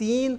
3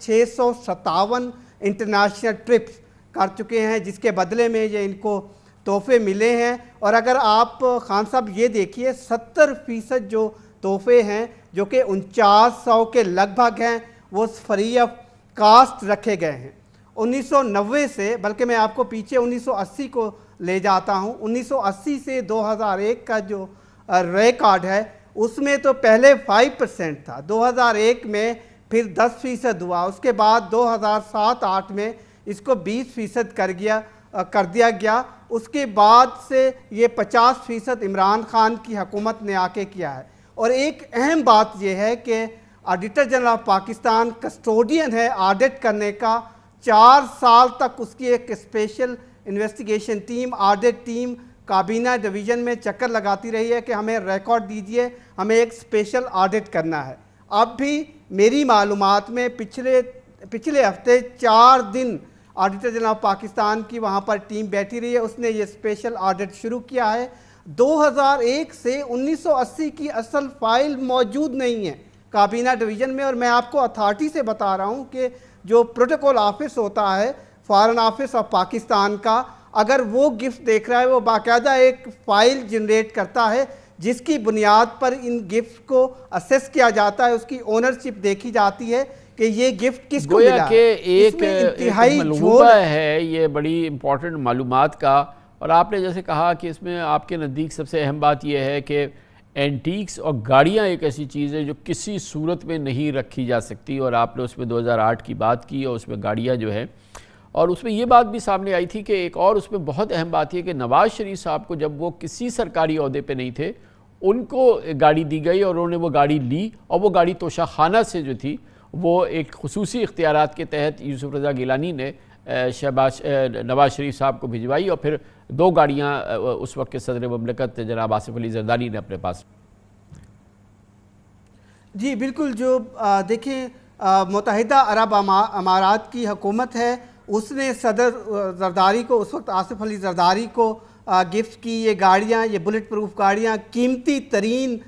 657 international trips کر چکے ہیں، جس کے بدلے میں یہ ان کو تحفے ملے ہیں۔ اور اگر آپ خان صاحب یہ دیکھیے 70% جو تحفے ہیں جو کہ 4900 کے لگ بھگ ہیں وہ فری آف کاسٹ رکھے گئے ہیں۔ 1990 سے، بلکہ میں آپ کو پیچھے 1980 کو لے جاتا ہوں، 1980 سے 2001 کا جو ریکارڈ ہے اس میں تو پہلے 5% تھا، 2001 میں پھر 10% ہوا، اس کے بعد 2007-8 میں اس کو 20% کر دیا گیا، اس کے بعد سے یہ 50% عمران خان کی حکومت نے آ کے کیا ہے۔ اور ایک اہم بات یہ ہے کہ auditor general of Pakistan custodian ہے آڈٹ کرنے کا، 4 سال تک اس کی ایک special investigation team, audit team کابینہ ڈویژن میں چکر لگاتی رہی ہے کہ ہمیں ریکارڈ دیجئے، ہمیں ایک اسپیشل آڈٹ کرنا ہے۔ اب بھی میری معلومات میں پچھلے ہفتے 4 دن آڈیٹر جنرل آف پاکستان کی وہاں پر ٹیم بیٹھی رہی ہے، اس نے یہ اسپیشل آڈٹ شروع کیا ہے۔ 2001 سے 1980 کی اصل فائل موجود نہیں ہے کابینہ ڈویژن میں، اور میں آپ کو اتھارٹی سے بتا رہا ہوں کہ جو پروٹوکول آفس ہوتا ہے فارن آفس آف پاکستان کا، اگر وہ گفٹ دیکھ رہا ہے وہ باقاعدہ ایک فائل جنریٹ کرتا ہے جس کی بنیاد پر ان گفٹ کو اسیس کیا جاتا ہے، اس کی اونرشپ دیکھی جاتی ہے کہ یہ گفٹ کس کو ملا ہے۔ گویا کہ ایک ملغوبہ ہے یہ بڑی امپورٹنٹ معلومات کا، اور آپ نے جیسے کہا کہ اس میں آپ کے نزدیک سب سے اہم بات یہ ہے کہ اینٹیکس اور گاڑیاں ایک ایسی چیز ہے جو کسی صورت میں نہیں رکھی جا سکتی، اور آپ نے اس میں 2008 کی بات کی اور اس میں گاڑیاں جو ہے، اور اس میں یہ بات بھی سامنے آئی تھی کہ ایک اور اس میں بہت اہم بات یہ کہ نواز شریف صاحب کو جب وہ کسی سرکاری عہدے پہ نہیں تھے ان کو گاڑی دی گئی اور انہوں نے وہ گاڑی لی، اور وہ گاڑی توشہ خانہ سے جو تھی وہ ایک خصوصی اختیارات کے تحت یوسف رضا گیلانی نے نواز شریف صاحب کو بھجوائی، اور پھر 2 گاڑیاں اس وقت کے صدر مملکت جناب آصف علی زرداری نے اپنے پاس۔ جی بالکل، جو دیکھیں متحدہ عرب امارات کی حکومت ہے، اس نے صدر زرداری کو، اس وقت آصف علی زرداری کو گفٹ کی یہ گاڑیاں، یہ بلٹ پروف گاڑیاں قیمتی ترین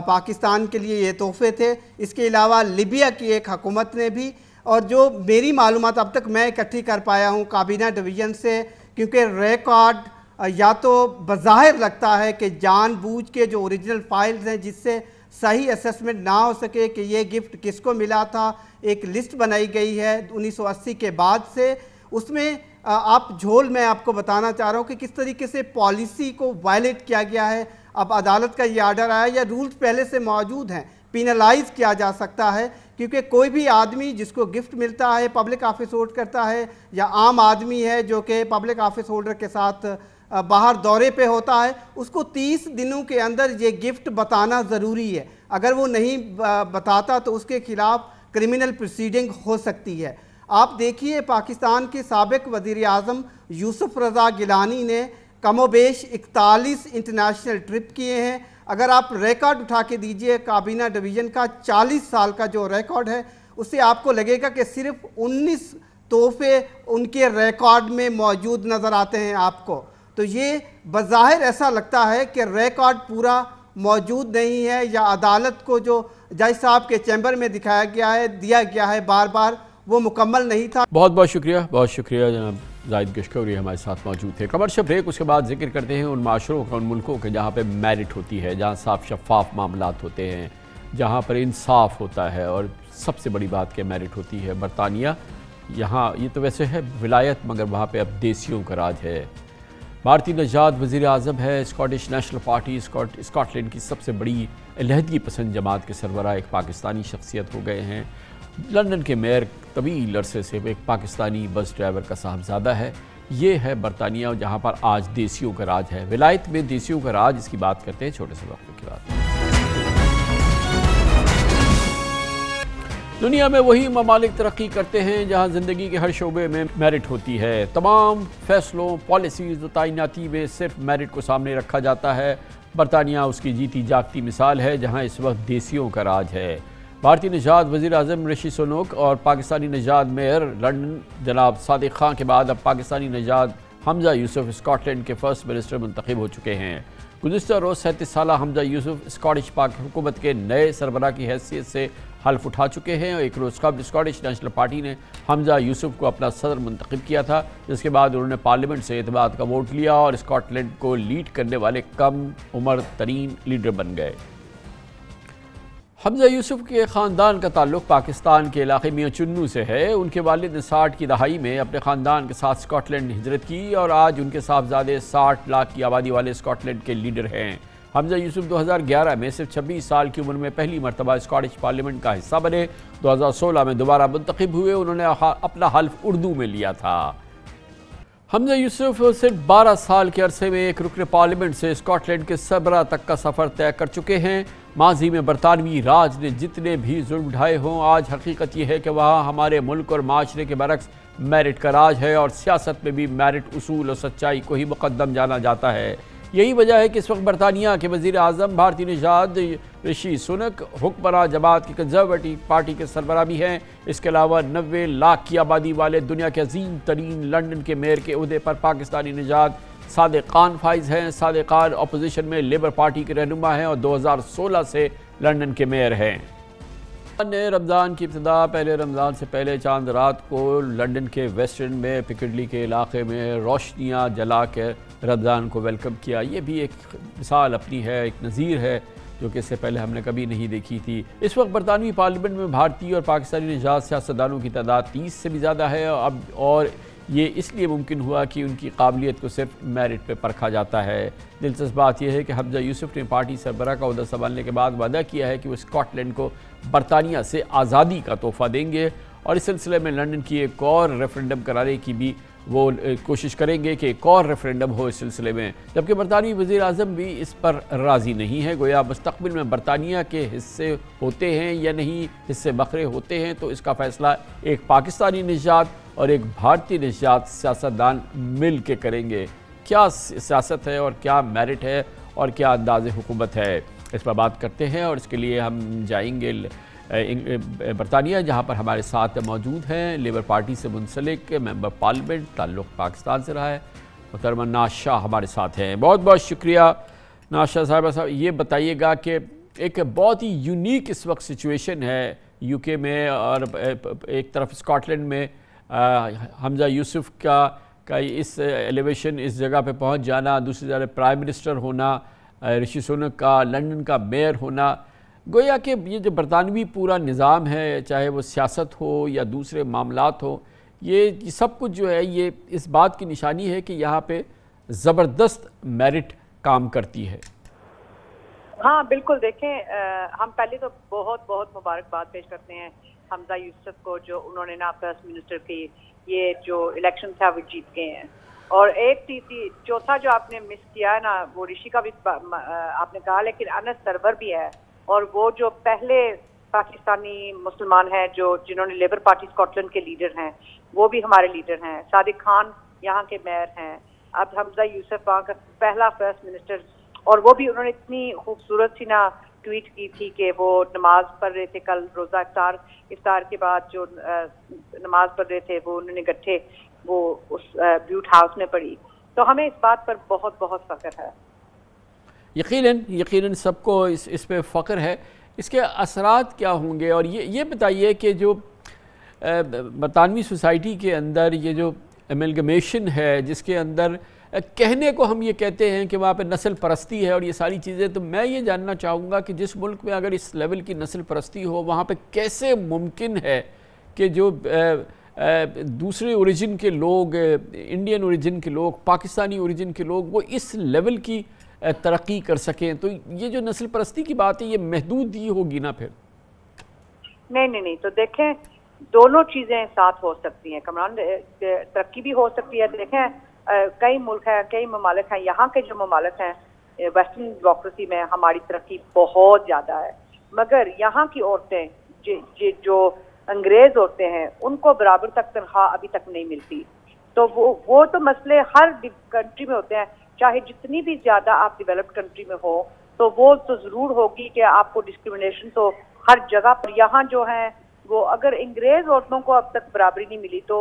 پاکستان کے لیے یہ تحفے تھے۔ اس کے علاوہ لیبیا کی ایک حکومت نے بھی، اور جو میری معلومات اب تک میں اکٹھی کر پایا ہوں کابینہ ڈویژن سے، کیونکہ ریکارڈ یا تو بظاہر لگتا ہے کہ جان بوجھ کے جو اوریجنل فائلز ہیں جس سے صحیح اسیسمنٹ نہ ہو سکے کہ یہ گفٹ کس کو ملا تھا، ایک لسٹ بنائی گئی ہے 1980 کے بعد سے، اس میں آپ جھول میں آپ کو بتانا چاہ رہا ہوں کہ کس طریقے سے پالیسی کو وائلیٹ کیا گیا ہے۔ اب عدالت کا یہ آرڈر آیا، یا رولز پہلے سے موجود ہیں، پینلائز کیا جا سکتا ہے، کیونکہ کوئی بھی آدمی جس کو گفٹ ملتا ہے، پبلک آفس ہولڈر کرتا ہے، یا عام آدمی ہے جو کہ پبلک آفس ہولڈر کے ساتھ باہر دورے پہ ہوتا ہے، اس کو 30 دنوں کے اندر یہ گفٹ بتانا ضروری ہے۔ اگر وہ نہیں بتاتا تو اس کے خلاف کرمنل پروسیڈنگ ہو سکتی ہے۔ آپ دیکھیے پاکستان کے سابق وزیر اعظم یوسف رضا گیلانی نے کم و بیش 41 انٹرنیشنل ٹرپ کیے ہیں۔ اگر آپ ریکارڈ اٹھا کے دیجئے کابینہ ڈویژن کا 40 سال کا جو ریکارڈ ہے، اس سے آپ کو لگے گا کہ صرف 19 تحفے ان کے ریکارڈ میں موجود نظر آتے ہیں آپ کو۔ تو یہ بظاہر ایسا لگتا ہے کہ ریکارڈ پورا موجود نہیں ہے، یا عدالت کو جو جج صاحب کے چیمبر میں دکھایا گیا ہے، دیا گیا ہے بار بار، وہ مکمل نہیں تھا۔ بہت شکریہ جناب زاہد گشکوری ہمارے ساتھ موجود تھے۔ کمرشل بریک، اس کے بعد ذکر کرتے ہیں ان معاشروں کا، ان ملکوں کے جہاں پہ میرٹ ہوتی ہے، جہاں صاف شفاف معاملات ہوتے ہیں، جہاں پر انصاف ہوتا ہے، اور سب سے بڑی بات کہ میرٹ ہوتی ہے برطانیہ۔ یہاں یہ تو ویسے ہے ولایت، مگر وہاں پہ اب دیسیوں کا راج ہے۔ بھارتی نژاد وزیر اعظم ہے، Scottish National Party Scotland کی سب سے بڑی علیحدگی پسند جماعت کے سربراہ ایک پاکستانی شخصیت ہو گئے ہیں۔ لندن کے میئر طویل عرصے سے ایک پاکستانی بس ڈرائیور کا صاحبزادہ ہے۔ یہ ہے برطانیہ، جہاں پر آج دیسیوں کا راج ہے۔ ولایت میں دیسیوں کا راج، اس کی بات کرتے ہیں چھوٹے سے وقت کے بعد۔ دنیا میں وہی ممالک ترقی کرتے ہیں جہاں زندگی کے ہر شعبے میں میرٹ ہوتی ہے۔ تمام فیصلوں، پالیسیز و تعیناتی میں صرف میرٹ کو سامنے رکھا جاتا ہے۔ برطانیہ اس کی جیتی جاگتی مثال ہے، جہاں اس وقت دیسیوں کا راج ہے۔ بھارتی نژاد وزیر اعظم رشی سنوک اور پاکستانی نژاد میئر لندن جناب صادق خان کے بعد اب پاکستانی نژاد حمزہ یوسف اسکاٹ لینڈ کے فرسٹ منسٹر منتخب ہو چکے ہیں۔ گزشتہ روز 37 سالہ حمزہ یوسف اسکاٹش پاک حکومت کے نئے سربراہ کی حیثیت سے حلف اٹھا چکے ہیں. ایک روز قبل اسکاٹش نیشنل پارٹی نے حمزہ یوسف کو اپنا صدر منتخب کیا تھا، جس کے بعد انہوں نے پارلیمنٹ سے اعتماد کا ووٹ لیا اور اسکاٹ لینڈ کو لیڈ کرنے والے کم عمر ترین لیڈر بن گئے. حمزہ یوسف کے خاندان کا تعلق پاکستان کے علاقے میاں چنو سے ہے. ان کے والد نے 60 کی دہائی میں اپنے خاندان کے ساتھ اسکاٹ لینڈ ہجرت کی اور آج ان کے صاحبزادے 60 لاکھ کی آبادی والے اسکاٹ لینڈ کے لیڈر ہیں. حمزہ یوسف 2011 میں صرف 26 سال کی عمر میں پہلی مرتبہ اسکاٹش پارلیمنٹ کا حصہ بنے. 2016 میں دوبارہ منتخب ہوئے. انہوں نے اپنا حلف اردو میں لیا تھا. حمزہ یوسف صرف 12 سال کے عرصے میں ایک رکن پارلیمنٹ سے اسکاٹ لینڈ کے سربراہ تک کا سفر طے کر چکے ہیں. ماضی میں برطانوی راج نے جتنے بھی ظلم ڈھائے ہوں، آج حقیقت یہ ہے کہ وہاں ہمارے ملک اور معاشرے کے برعکس میرٹ کا راج ہے اور سیاست میں بھی میرٹ، اصول اور سچائی کو ہی مقدم جانا جاتا ہے. یہی وجہ ہے کہ اس وقت برطانیہ کے وزیر اعظم بھارتی نژاد رشی سنک حکمراں جماعت کی کنزرویٹو پارٹی کے سربراہ بھی ہیں. اس کے علاوہ 90 لاکھ کی آبادی والے دنیا کے عظیم ترین لنڈن کے میئر کے عہدے پر پاکستانی نژاد صادق خان فائز ہیں. صادق خان اپوزیشن میں لیبر پارٹی کے رہنما ہیں اور 2016 سے لنڈن کے میئر ہیں. نے رمضان کی ابتدا پہلے رمضان سے پہلے چاند رات کو لنڈن کے ویسٹ اینڈ میں پکڈلی کے علاقے میں روشنیاں جلا کے رمضان کو ویلکم کیا. یہ بھی ایک مثال اپنی ہے، ایک نظیر ہے جو کہ اس سے پہلے ہم نے کبھی نہیں دیکھی تھی. اس وقت برطانوی پارلیمنٹ میں بھارتی اور پاکستانی نژاد سیاستدانوں کی تعداد 30 سے بھی زیادہ ہے اور یہ اس لیے ممکن ہوا کہ ان کی قابلیت کو صرف میرٹ پہ پرکھا جاتا ہے. دلچسپ بات یہ ہے کہ حمزہ یوسف نے پارٹی سربراہ کا عہدہ سنبھالنے کے بعد وعدہ کیا ہے کہ وہ اسکاٹ لینڈ کو برطانیہ سے آزادی کا تحفہ دیں گے اور اس سلسلے میں لنڈن کی ایک اور ریفرنڈم کرانے کی بھی وہ کوشش کریں گے کہ ایک اور ریفرنڈم ہو اس سلسلے میں. جبکہ برطانوی وزیر اعظم بھی اس پر راضی نہیں ہے. گویا مستقبل میں برطانیہ کے حصے ہوتے ہیں یا نہیں، حصے بکھرے ہوتے ہیں، تو اس کا فیصلہ ایک پاکستانی نژاد اور ایک بھارتی نژاد سیاستدان مل کے کریں گے. کیا سیاست ہے اور کیا میرٹ ہے اور کیا انداز حکومت ہے، اس پر بات کرتے ہیں. اور اس کے لیے ہم جائیں گے برطانیہ، جہاں پر ہمارے ساتھ موجود ہیں لیبر پارٹی سے منسلک ممبر پارلیمنٹ، تعلق پاکستان سے رہا ہے، محترمہ ناز شاہ ہمارے ساتھ ہیں. بہت بہت شکریہ ناز شاہ صاحب. یہ بتائیے گا کہ ایک بہت ہی یونیک اس وقت سچویشن ہے یو کے میں اور ایک طرف اسکاٹ لینڈ میں حمزہ یوسف کا اس ایلیویشن، اس جگہ پہ پہنچ جانا، دوسری جانب پرائم منسٹر ہونا، رشی سنک کا لنڈن کا میئر ہونا. گویا کہ یہ جو برطانوی پورا نظام ہے، چاہے وہ سیاست ہو یا دوسرے معاملات ہو، یہ سب کچھ جو ہے یہ اس بات کی نشانی ہے کہ یہاں پہ زبردست میرٹ کام کرتی ہے. ہاں بالکل. دیکھیں، ہم پہلے تو بہت بہت مبارکباد پیش کرتے ہیں حمزہ یوسف کو، جو انہوں نے نا فرسٹ منسٹر کی یہ جو الیکشن تھا وہ جیت گئے ہیں. اور ایک چوتھا جو آپ نے مس کیا ہے نا، وہ رشی کا بھی آپ نے کہا، لیکن انس سرور بھی ہے، اور وہ جو پہلے پاکستانی مسلمان ہیں جنہوں نے لیبر پارٹی اسکاٹ لینڈ کے لیڈر ہیں، وہ بھی ہمارے لیڈر ہیں. صادق خان یہاں کے میئر ہیں. اب حمزہ یوسف وہاں کا پہلا فرسٹ منسٹر، اور وہ بھی انہوں نے اتنی خوبصورت سی نا ٹویٹ کی تھی کہ وہ نماز پڑھ رہے تھے کل روزہ افطار کے بعد، جو نماز پڑھ رہے تھے وہ انہوں نے گٹھے وہ اس بیوٹ ہاؤس میں پڑھی. تو ہمیں اس بات پر بہت بہت فخر ہے. یقیناً سب کو اس پہ فخر ہے. اس کے اثرات کیا ہوں گے؟ اور یہ بتائیے کہ جو برطانوی سوسائٹی کے اندر یہ جو ایملگمیشن ہے، جس کے اندر کہنے کو ہم یہ کہتے ہیں کہ وہاں پہ نسل پرستی ہے اور یہ ساری چیزیں، تو میں یہ جاننا چاہوں گا کہ جس ملک میں اگر اس لیول کی نسل پرستی ہو، وہاں پہ کیسے ممکن ہے کہ جو دوسرے اوریجن کے لوگ، انڈین اوریجن کے لوگ، پاکستانی اوریجن کے لوگ، وہ اس لیول کی ترقی کر سکیں؟ تو یہ جو نسل پرستی کی بات ہے یہ محدود ہی ہوگی نا پھر؟ نہیں. تو دیکھیں، دونوں چیزیں ساتھ ہو سکتی ہیں کمران. ترقی بھی ہو سکتی ہے. دیکھیں، کئی ملک ہیں، کئی ممالک ہیں، یہاں کے جو ممالک ہیں ویسٹرن ڈیموکریسی میں ہماری ترقی بہت زیادہ ہے، مگر یہاں کی عورتیں جو انگریز عورتیں ہیں ان کو برابر تک تنخواہ ابھی تک نہیں ملتی. تو وہ تو مسئلے ہر کنٹری میں ہوتے ہیں، چاہے جتنی بھی زیادہ آپ ڈیولپڈ کنٹری میں ہو، تو وہ تو ضرور ہوگی کہ آپ کو ڈسکریمنیشن تو ہر جگہ پر. یہاں جو ہیں وہ اگر انگریز عورتوں کو اب تک برابری نہیں ملی تو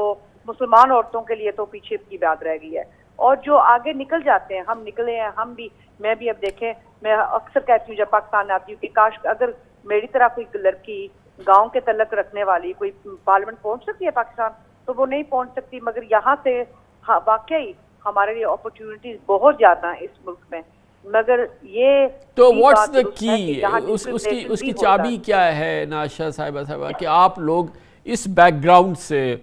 مسلمان عورتوں کے لیے تو پیچھے کی بات رہ گئی ہے. اور جو آگے نکل جاتے ہیں، ہم نکلے ہیں، ہم بھی، میں بھی. اب دیکھیں، میں اکثر کہتی ہوں جب پاکستان آتی ہوں کہ کاش اگر میری طرح کوئی لڑکی گاؤں کے تعلق رکھنے والی کوئی پارلیمنٹ پہنچ سکتی ہے پاکستان؟ تو وہ نہیں پہنچ سکتی، مگر یہاں سے واقعی ہمارے لیے اپرچونٹیز بہت زیادہ ہیں اس ملک میں، مگر یہ تو واٹس دا کی، اس کی چابی کیا ہے ناشا صاحبہ کہ آپ لوگ اس بیک گراؤنڈ سے،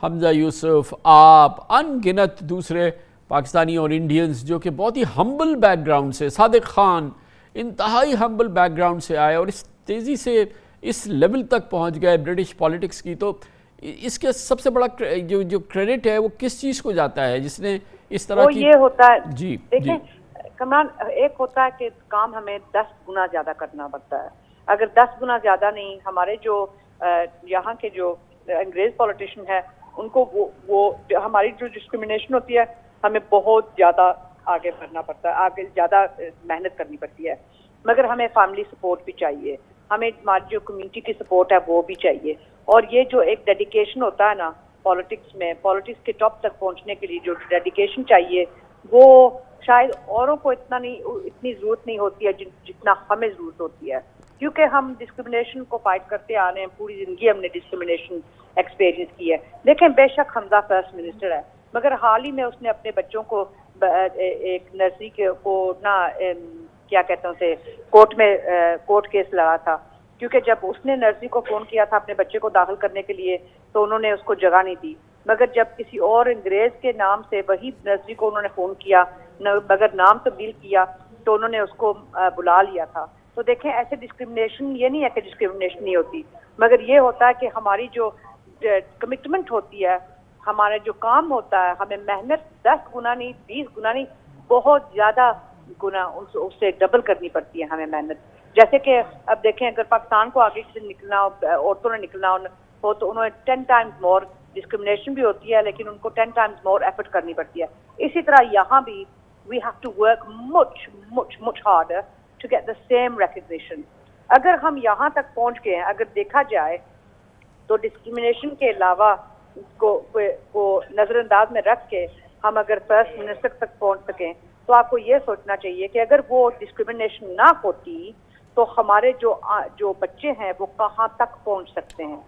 حمزہ یوسف، آپ، ان گنت دوسرے پاکستانی اور انڈینز جو کہ بہت ہی ہمبل بیک گراؤنڈ سے، صادق خان انتہائی ہمبل بیک گراؤنڈ سے آئے اور اس تیزی سے اس لیول تک پہنچ گئے برٹش پالیٹکس کی، تو اس کے سب سے بڑا جو کریڈٹ ہے وہ کس چیز کو جاتا ہے جس نے اس طرح کی؟ وہ یہ ہوتا ہے، جی دیکھیں کمران، ایک ہوتا ہے کہ کام ہمیں 10 گنا زیادہ کرنا پڑتا ہے. اگر 10 گنا زیادہ نہیں، ہمارے جو یہاں کے جو انگریز پولیٹیشین ہے ان کو وہ ہماری جو ڈسکریمنیشن ہوتی ہے ہمیں بہت زیادہ آگے بڑھنا پڑتا ہے، آگے زیادہ محنت کرنی پڑتی ہے، مگر ہمیں فیملی سپورٹ بھی چاہیے، ہمیں ہماری جو کمیونٹی کی سپورٹ ہے وہ بھی چاہیے، اور یہ جو ایک ڈیڈیکیشن ہوتا ہے نا پالیٹکس میں، پالیٹکس کے ٹاپ تک پہنچنے کے لیے جو ڈیڈیکیشن چاہیے وہ شاید اوروں کو اتنی ضرورت نہیں ہوتی ہے جتنا ہمیں ضرورت ہوتی ہے، کیونکہ ہم ڈسکریمنیشن کو فائٹ کرتے آ رہے ہیں، پوری زندگی ہم نے ڈسکریمنیشن ایکسپیرینس کی ہے. دیکھیں بے شک حمزہ فرسٹ منسٹر ہے، مگر حال ہی میں اس نے اپنے بچوں کو ایک نرسری کو نہ کیا کہتے ہیں اسے کورٹ کیس لڑا تھا، کیونکہ جب اس نے نرسری کو فون کیا تھا اپنے بچے کو داخل کرنے کے لیے تو انہوں نے اس کو جگہ نہیں دی، مگر جب کسی اور انگریز کے نام سے وہی نرسری کو انہوں نے فون کیا مگر نام تبدیل کیا تو انہوں نے اس کو بلا لیا تھا. تو دیکھیں ایسے ڈسکریمنیشن یہ نہیں ہے کہ ڈسکریمنیشن نہیں ہوتی، مگر یہ ہوتا ہے کہ ہماری جو کمٹمنٹ ہوتی ہے، ہمارا جو کام ہوتا ہے، ہمیں محنت 10 گنا نہیں 20 گنا نہیں بہت زیادہ گنا اس سے ڈبل کرنی پڑتی ہے ہمیں محنت. جیسے کہ اب دیکھیں اگر پاکستان کو آگے سے نکلنا ہو، عورتوں نے نکلنا ہو تو انہوں نے 10 ٹائمز مور ڈسکریمنیشن بھی ہوتی ہے لیکن ان کو 10 ٹائمز مور ایفرٹ کرنی پڑتی ہے. اسی طرح یہاں بھی we have to work much harder to get the same recognition. اگر ہم یہاں تک پہنچ گئے ہیں، اگر دیکھا جائے تو ڈسکریمنیشن کے علاوہ کو نظر انداز میں رکھ کے ہم اگر فرسٹ منسٹر تک پہنچ سکیں تو آپ کو یہ سوچنا چاہیے کہ اگر وہ ڈسکریمنیشن نہ ہوتی تو ہمارے جو بچے ہیں وہ کہاں تک پہنچ سکتے ہیں.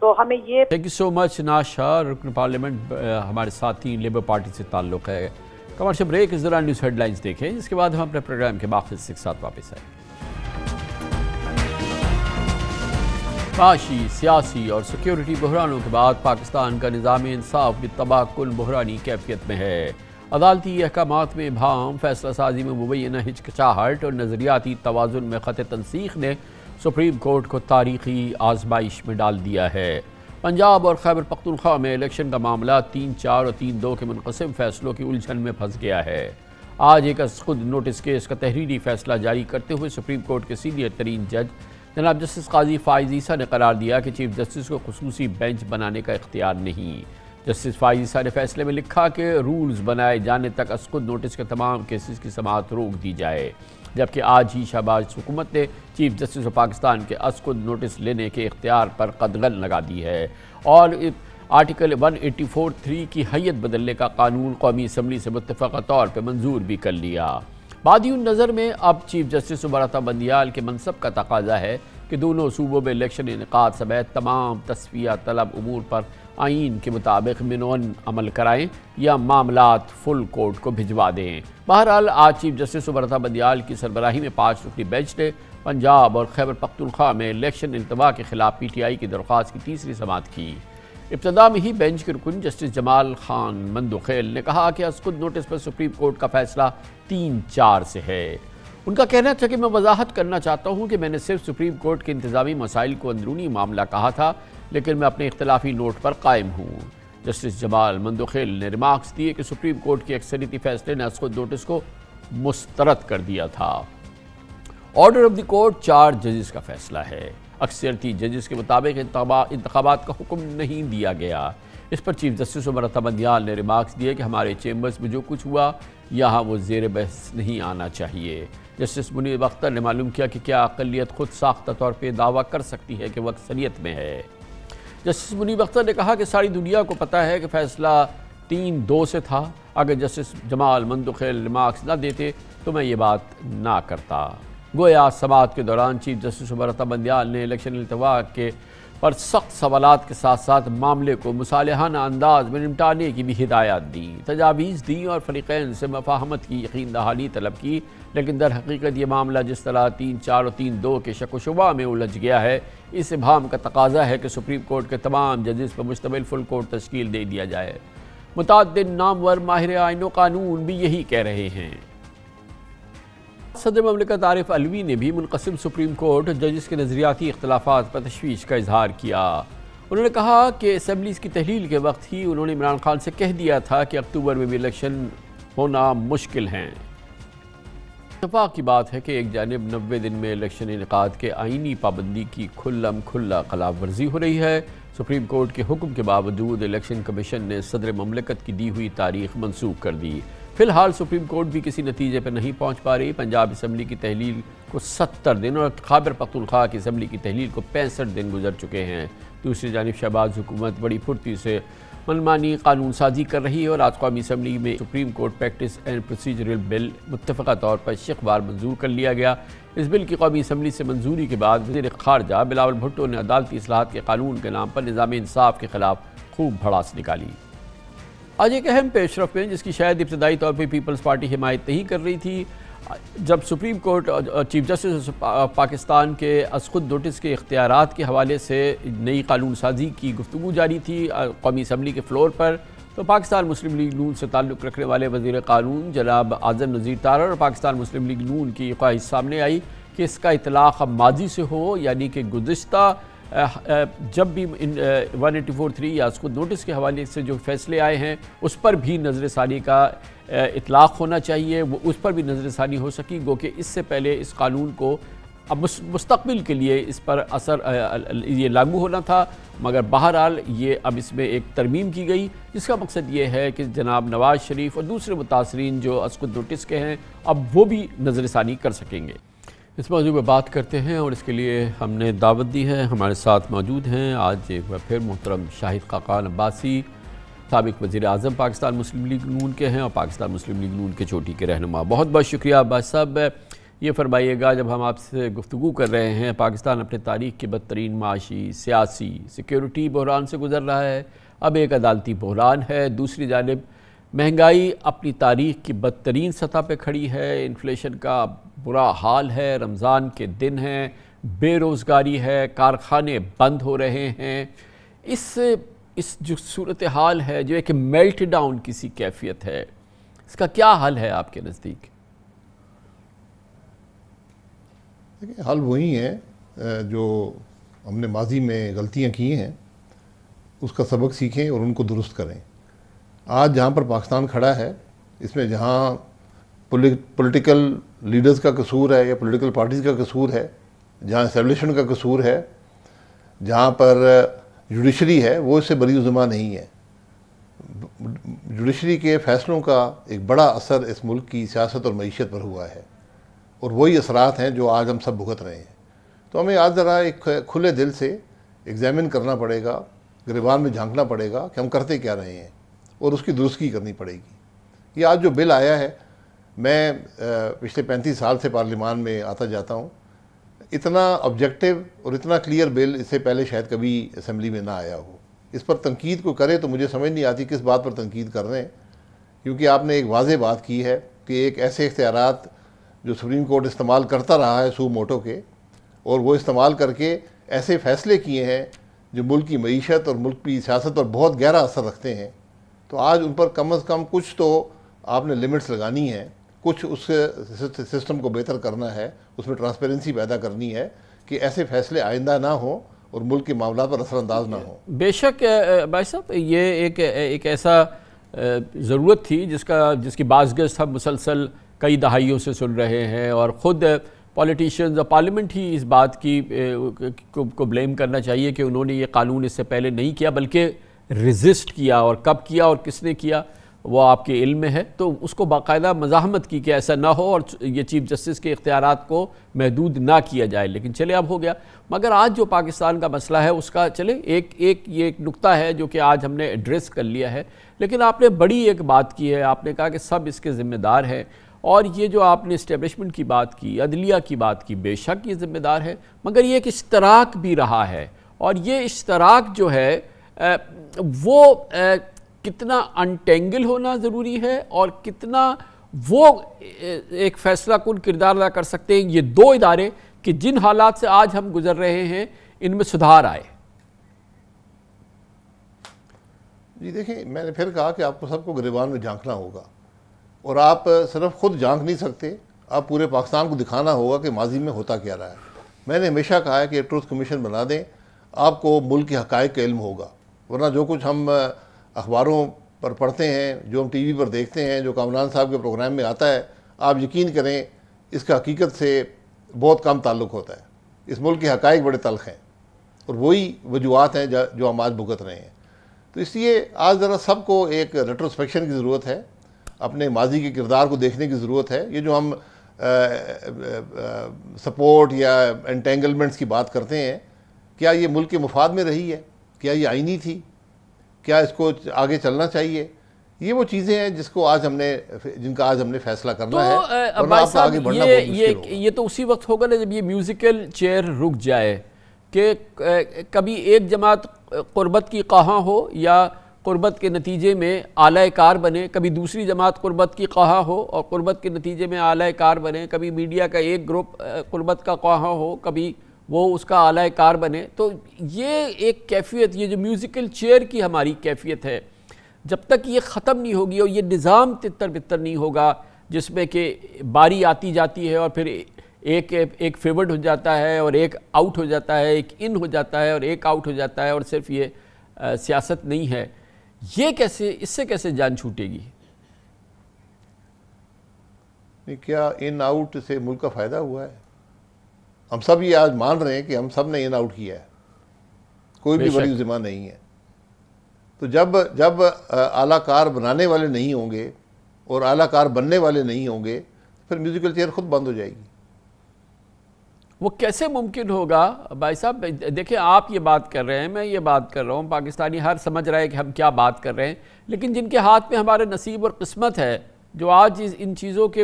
تو ہمیں یہ تھینک یو سو مچ ناشا، رکن پارلیمنٹ ہمارے ساتھی لیبر پارٹی سے تعلق ہے. کمرشل بریک، اس دوران نیوز ہیڈ لائنز دیکھیں، جس کے بعد ہم اپنے پروگرام کے باقی حصے کے ساتھ واپس آئیں. معاشی، سیاسی اور سیکیورٹی بحرانوں کے بعد پاکستان کا نظام انصاف بھی تباہ کل بحرانی کیفیت میں ہے. عدالتی احکامات میں ابہام، فیصلہ سازی میں مبینہ ہچکچاہٹ اور نظریاتی توازن میں خط تنسیق نے سپریم کورٹ کو تاریخی آزمائش میں ڈال دیا ہے. پنجاب اور خیبر پختونخوا میں الیکشن کا معاملہ 3-4 اور 3-2 کے منقسم فیصلوں کی الجھن میں پھنس گیا ہے. آج ایک از خود نوٹس کیس کا تحریری فیصلہ جاری کرتے ہوئے سپریم کورٹ کے سینئر ترین جج جناب جسٹس قاضی فائز عیسیٰ نے قرار دیا کہ چیف جسٹس کو خصوصی بینچ بنانے کا اختیار نہیں. جسٹس فائز عیسیٰ نے فیصلے میں لکھا کہ رولز بنائے جانے تک از خود نوٹس کے تمام کیسز کی سماعت روک دی جائے، جبکہ آج ہی شہباز حکومت نے چیف جسٹس آف پاکستان کے از خود نوٹس لینے کے اختیار پر قدغن لگا دی ہے اور آرٹیکل 184(3) کی حیت بدلنے کا قانون قومی اسمبلی سے متفقہ طور پر منظور بھی کر لیا. بادی النظر میں اب چیف جسٹس عمر بندیال کے منصب کا تقاضا ہے کہ دونوں صوبوں میں الیکشن انعقاد سمیت تمام تصفیہ طلب امور پر آئین کے مطابق منون عمل کرائیں یا معاملات فل کورٹ کو بھجوا دیں. بہرحال آج چیف جسٹس عمر بندیال کی سربراہی میں 5 رکنی بینچ نے پنجاب اور خیبر پختونخوا میں الیکشن التوا کے خلاف پی ٹی آئی کی درخواست کی تیسری سماعت کی. ابتدا میں ہی بینچ کے رکن جسٹس جمال خان مندوخیل نے کہا کہ از خود نوٹس پر سپریم کورٹ کا فیصلہ 3-4 سے ہے. ان کا کہنا تھا کہ میں وضاحت کرنا چاہتا ہوں کہ میں نے صرف سپریم کورٹ کے انتظامی مسائل کو اندرونی معاملہ کہا تھا، لیکن میں اپنے اختلافی نوٹ پر قائم ہوں. جسٹس جمال مندوخیل نے ریمارکس دیے کہ سپریم کورٹ کے اکثریتی فیصلے نے از خود نوٹس کو مسترد کر دیا تھا. آرڈر آف دی کورٹ 4 ججز کا فیصلہ ہے. اکثریتی ججز کے مطابق انتخابات کا حکم نہیں دیا گیا. اس پر چیف جسٹس عمر بندیال نے ریمارکس دیے کہ ہمارے چیمبرز میں جو کچھ ہوا یہاں وہ زیر بحث نہیں آنا چاہیے. جسٹس منیر اختر نے معلوم کیا کہ کیا اقلیت خود ساختہ طور پہ دعویٰ کر سکتی ہے کہ وہ اکثریت میں ہے. جسٹس منیر اختر نے کہا کہ ساری دنیا کو پتہ ہے کہ فیصلہ 3-2 سے تھا. اگر جسٹس جمال مندوخیل ریمارکس نہ دیتے تو میں یہ بات نہ کرتا. گویا سماعت کے دوران چیف جسٹس عمر بندیال نے الیکشن التوا کے پر سخت سوالات کے ساتھ ساتھ معاملے کو مصالحانہ انداز میں نمٹانے کی بھی ہدایات دیں، تجاویز دیں اور فریقین سے مفاہمت کی یقین دہانی طلب کی، لیکن در حقیقت یہ معاملہ جس طرح 3-4 اور 3-2 کے شک و شبہ میں الجھ گیا ہے، اس ابہام کا تقاضا ہے کہ سپریم کورٹ کے تمام ججز پر مشتمل فل کورٹ تشکیل دے دیا جائے۔ متعدد نامور ماہر آئین و قانون بھی یہی کہہ رہے ہیں۔ صدر مملکت عارف علوی نے بھی منقسم سپریم کورٹ ججز کے نظریاتی اختلافات پر تشویش کا اظہار کیا۔ انہوں نے کہا کہ اسمبلیز کی تحلیل کے وقت ہی انہوں نے عمران خان سے کہہ دیا تھا کہ اکتوبر میں بھی الیکشن ہونا مشکل ہیں۔ اتفاق کی بات ہے کہ ایک جانب 90 دن میں الیکشن انعقاد کے آئینی پابندی کی کھلم کھلا خلاف ورزی ہو رہی ہے۔ سپریم کورٹ کے حکم کے باوجود الیکشن کمیشن نے صدر مملکت کی دی ہوئی تاریخ منسوخ کر دی۔ فی الحال سپریم کورٹ بھی کسی نتیجے پر نہیں پہنچ پا رہی۔ پنجاب اسمبلی کی تحلیل کو 70 دن اور خیبر پختونخوا کی اسمبلی کی تحلیل کو 65 دن گزر چکے ہیں۔ دوسری جانب شہباز حکومت بڑی پھرتی سے منمانی قانون سازی کر رہی ہے اور آج قومی اسمبلی میں supreme court practice and procedural bill متفقہ طور پر شق منظور کر لیا گیا۔ اس بل کی قومی اسمبلی سے منظوری کے بعد وزیر خارجہ بلاول بھٹو نے عدالتی اصلاحات کے قانون کے نام پر نظام انصاف کے خلاف خوب بھڑاس نکالی۔ آج ایک اہم پیش رفت میں جس کی شاید ابتدائی طور پہ پیپلز پارٹی حمایت نہیں کر رہی تھی، جب supreme court chief justice Pakistan کے از خود نوٹس کے اختیارات کے حوالے سے نئی قانون سازی کی گفتگو جاری تھی قومی اسمبلی کے فلور پر، تو پاکستان مسلم لیگ نون سے تعلق رکھنے والے وزیر قانون جناب اعظم نذیر تارڑ اور پاکستان مسلم لیگ نون کی خواہش سامنے آئی کہ اس کا اطلاق اب ماضی سے ہو، یعنی کہ گزشتہ جب بھی 184(3) یا اس کو نوٹس کے حوالے سے جو فیصلے آئے ہیں اس پر بھی نظر ثانی کا اطلاق ہونا چاہیے، وہ اس پر بھی نظر ثانی ہو سکی، گو کہ اس سے پہلے اس قانون کو اب مستقبل کے لیے اس پر اثر یہ لاگو ہونا تھا، مگر بہرحال یہ اب اس میں ایک ترمیم کی گئی جس کا مقصد یہ ہے کہ جناب نواز شریف اور دوسرے متاثرین جو از خود نوٹس کے ہیں اب وہ بھی نظر ثانی کر سکیں گے۔ اس موضوع پہ بات کرتے ہیں اور اس کے لیے ہم نے دعوت دی ہے، ہمارے ساتھ موجود ہیں آج ایک بار پھر محترم شاہد خاقان عباسی، سابق وزیر اعظم پاکستان مسلم لیگ نون کے ہیں اور پاکستان مسلم لیگ نون کے چوٹی کے رہنما۔ بہت بہت شکریہ عباس صاحب۔ یہ فرمائیے گا، جب ہم آپ سے گفتگو کر رہے ہیں، پاکستان اپنے تاریخ کے بدترین معاشی، سیاسی، سیکیورٹی بحران سے گزر رہا ہے، اب ایک عدالتی بحران ہے، دوسری جانب مہنگائی اپنی تاریخ کی بدترین سطح پہ کھڑی ہے، انفلیشن کا برا حال ہے، رمضان کے دن ہیں، بے روزگاری ہے، کارخانے بند ہو رہے ہیں۔ اس جو صورتحال ہے، جو ایک میلٹ ڈاؤن کسی کیفیت ہے، اس کا کیا حل ہے آپ کے نزدیک؟ حل وہی ہے جو ہم نے ماضی میں غلطیاں کی ہیں، اس کا سبق سیکھیں اور ان کو درست کریں۔ آج جہاں پر پاکستان کھڑا ہے، اس میں جہاں پولیٹیکل لیڈرز کا قصور ہے یا پولیٹیکل پارٹیز کا قصور ہے، جہاں اسٹیبلشمنٹ کا قصور ہے، جہاں پر جوڈیشری ہے، وہ اس سے بری عظمہ نہیں ہے۔ جوڈیشری کے فیصلوں کا ایک بڑا اثر اس ملک کی سیاست اور معیشت پر ہوا ہے، اور وہی اثرات ہیں جو آج ہم سب بھگت رہے ہیں۔ تو ہمیں آج ذرا ایک کھلے دل سے ایگزامن کرنا پڑے گا، گریبان میں جھانکنا پڑے گا کہ ہم کرتے کیا رہے ہیں اور اس کی درستگی کرنی پڑے گی۔ یہ آج جو بل آیا ہے، میں پچھلے 35 سال سے پارلیمان میں آتا جاتا ہوں، اتنا آبجیکٹو اور اتنا کلیئر بل اس سے پہلے شاید کبھی اسمبلی میں نہ آیا ہو۔ اس پر تنقید کو کرے تو مجھے سمجھ نہیں آتی کس بات پر تنقید کر رہے ہیں، کیونکہ آپ نے ایک واضح بات کی ہے کہ ایک ایسے اختیارات جو سپریم کورٹ استعمال کرتا رہا ہے سو موٹو کے، اور وہ استعمال کر کے ایسے فیصلے کیے ہیں جو ملک کی معیشت اور ملک کی سیاست پر بہت گہرا اثر رکھتے ہیں، تو آج ان پر کم از کم کچھ تو آپ نے لمٹس لگانی ہے، کچھ اس سسٹم کو بہتر کرنا ہے، اس میں ٹرانسپیرنسی پیدا کرنی ہے کہ ایسے فیصلے آئندہ نہ ہوں اور ملک کے معاملات پر اثر انداز نہ ہوں۔ بے شک بھائی صاحب، یہ ایک ایسا ضرورت تھی جس کی بازگشت ہم مسلسل کئی دہائیوں سے سن رہے ہیں، اور خود پولیٹیشینز اور پارلیمنٹ ہی اس بات کو بلیم کرنا چاہیے کہ انہوں نے یہ قانون اس سے پہلے نہیں کیا، بلکہ ریزسٹ کیا، اور کب کیا اور کس نے کیا وہ آپ کے علم میں ہے، تو اس کو باقاعدہ مزاحمت کی کہ ایسا نہ ہو اور یہ چیف جسٹس کے اختیارات کو محدود نہ کیا جائے، لیکن چلے اب ہو گیا۔ مگر آج جو پاکستان کا مسئلہ ہے اس کا چلے ایک نقطہ ہے جو کہ آج ہم نے ایڈریس کر لیا ہے، لیکن آپ نے بڑی ایک بات کی ہے، آپ نے کہا کہ سب اس کے ذمہ دار ہیں، اور یہ جو آپ نے اسٹیبلشمنٹ کی بات کی، عدلیہ کی بات کی، بے شک یہ ذمہ دار ہے، مگر یہ ایک اشتراک بھی رہا ہے، اور یہ اشتراک جو ہے وہ کتنا انٹینگل ہونا ضروری ہے اور کتنا وہ ایک فیصلہ کن کردار ادا کر سکتے ہیں یہ دو ادارے کہ جن حالات سے آج ہم گزر رہے ہیں ان میں سدھار آئے۔ جی دیکھیں، میں نے پھر کہا کہ آپ کو سب کو گریبان میں جھانکنا ہوگا، اور آپ صرف خود جھانک نہیں سکتے، آپ پورے پاکستان کو دکھانا ہوگا کہ ماضی میں ہوتا کیا رہا ہے۔ میں نے ہمیشہ کہا ہے کہ ٹروتھ کمیشن بنا دیں، آپ کو ملک کے حقائق کا علم ہوگا، ورنہ جو کچھ ہم اخباروں پر پڑھتے ہیں، جو ہم ٹی وی پر دیکھتے ہیں، جو کامران صاحب کے پروگرام میں آتا ہے، آپ یقین کریں اس کا حقیقت سے بہت کم تعلق ہوتا ہے۔ اس ملک کے حقائق بڑے تلخ ہیں، اور وہی وجوہات ہیں جو ہم آج بھگت رہے ہیں۔ تو اس لیے آج ذرا سب کو ایک ریٹروسپیکشن کی ضرورت ہے، اپنے ماضی کے کردار کو دیکھنے کی ضرورت ہے۔ یہ جو ہم سپورٹ یا انٹینگلمنٹس کی بات کرتے ہیں، کیا یہ ملک کے مفاد میں رہی ہے؟ کیا یہ آئینی تھی؟ کیا اس کو آگے چلنا چاہیے؟ یہ وہ چیزیں ہیں جن کا آج ہم نے فیصلہ کرنا ہے، ورنہ آپ کو آگے بڑھنا بہت مشکل ہوگا۔ یہ تو اسی وقت ہوگا نا جب یہ میوزیکل چیئر رک جائے، کہ کبھی ایک جماعت قربت کی خواہاں ہو یا قربت کے نتیجے میں اعلی کار بنے، کبھی دوسری جماعت قربت کی خواہاں ہو اور قربت کے نتیجے میں اعلی کار بنے، کبھی میڈیا کا ایک گروپ قربت کا خواہاں ہو، کبھی وہ اس کا اعلی کار بنے۔ تو یہ ایک کیفیت، یہ جو میوزیکل چیئر کی ہماری کیفیت ہے، جب تک یہ ختم نہیں ہوگی اور یہ نظام تتر بتر نہیں ہوگا جس میں کہ باری آتی جاتی ہے اور پھر ایک فیورڈ ہو جاتا ہے اور ایک آؤٹ ہو جاتا ہے، ایک ان ہو جاتا ہے اور ایک آؤٹ ہو جاتا ہے، اور صرف یہ سیاست نہیں ہے، یہ کیسے، اس سے کیسے جان چھوٹے گی؟ کیا ان آؤٹ سے ملک کا فائدہ ہوا ہے؟ ہم سب یہ آج مان رہے ہیں کہ ہم سب نے ان آؤٹ کیا ہے، کوئی بھی بڑی ذمہ نہیں ہے۔ تو جب اعلیٰ کار بنانے والے نہیں ہوں گے اور اعلیٰ کار بننے والے نہیں ہوں گے، پھر میوزیکل چیئر خود بند ہو جائے گی۔ وہ کیسے ممکن ہوگا بھائی صاحب؟ دیکھیں، آپ یہ بات کر رہے ہیں، میں یہ بات کر رہا ہوں، پاکستانی ہر سمجھ رہا ہے کہ ہم کیا بات کر رہے ہیں، لیکن جن کے ہاتھ میں ہمارے نصیب اور قسمت ہے، جو آج ان چیزوں کے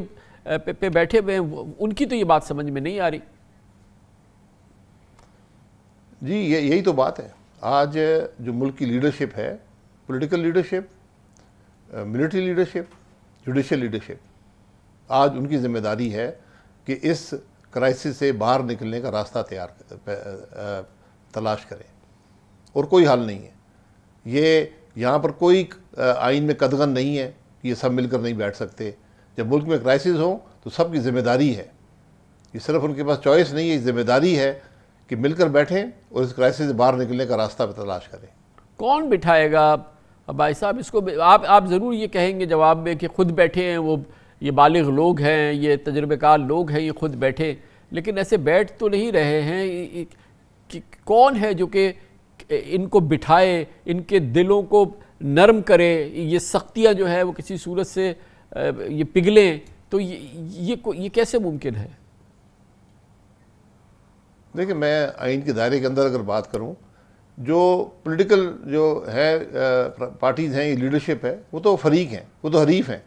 پہ بیٹھے ہوئے ہیں، ان کی تو یہ بات سمجھ میں نہیں آ رہی۔ جی یہی تو بات ہے۔ آج جو ملک کی لیڈرشپ ہے، political leadership, military leadership, judicial leadership, آج ان کی ذمہ داری ہے کہ اس کرائسس سے باہر نکلنے کا راستہ تلاش کریں، اور کوئی حل نہیں ہے۔ یہاں پر کوئی آئین میں قدغن نہیں ہے کہ یہ سب مل کر نہیں بیٹھ سکتے۔ جب ملک میں کرائسس ہوں تو سب کی ذمہ داری ہے، یہ صرف ان کے پاس چوائس نہیں ہے، یہ ذمہ داری ہے کہ مل کر بیٹھیں اور اس کرائسس سے باہر نکلنے کا راستہ تلاش کریں۔ کون بٹھائے گا بھائی صاحب اس کو؟ آپ ضرور یہ کہیں گے جواب میں کہ خود بیٹھے ہیں، وہ یہ بالغ لوگ ہیں، یہ تجربہ کار لوگ ہیں، یہ خود بیٹھے، لیکن ایسے بیٹھ تو نہیں رہے ہیں۔ کون ہے جو کہ ان کو بٹھائے، ان کے دلوں کو نرم کرے، یہ سختیاں جو ہے وہ کسی صورت سے یہ پگھلیں؟ تو یہ کیسے ممکن ہے؟ دیکھیں، میں آئین کے دائرے کے اندر اگر بات کروں، جو پولیٹیکل جو ہے پارٹیز ہیں، یہ لیڈرشپ ہے، وہ تو فریق ہیں، وہ تو حریف ہیں۔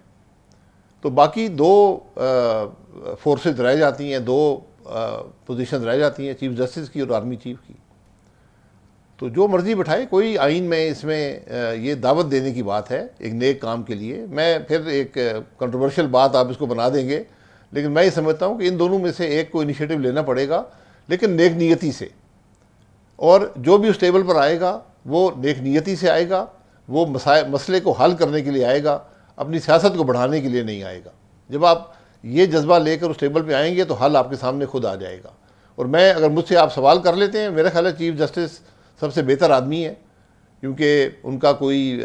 تو باقی دو فورسز رہ جاتی ہیں، دو پوزیشنز رہ جاتی ہیں، چیف جسٹس کی اور آرمی چیف کی۔ تو جو مرضی بٹھائے، کوئی آئین میں اس میں یہ دعوت دینے کی بات ہے ایک نیک کام کے لیے۔ میں پھر ایک کنٹروورشل بات آپ اس کو بنا دیں گے، لیکن میں یہ سمجھتا ہوں کہ ان دونوں میں سے ایک کو انیشیٹو لینا پڑے گا، لیکن نیک نیتی سے، اور جو بھی اس ٹیبل پر آئے گا وہ نیک نیتی سے آئے گا، وہ مسئلے کو حل کرنے کے لیے آئے گا، اپنی سیاست کو بڑھانے کے لیے نہیں آئے گا۔ جب آپ یہ جذبہ لے کر اس ٹیبل پہ آئیں گے تو حل آپ کے سامنے خود آ جائے گا۔ اور اگر مجھ سے آپ سوال کر لیتے ہیں، میرا خیال ہے چیف جسٹس سب سے بہتر آدمی ہے، کیونکہ ان کا کوئی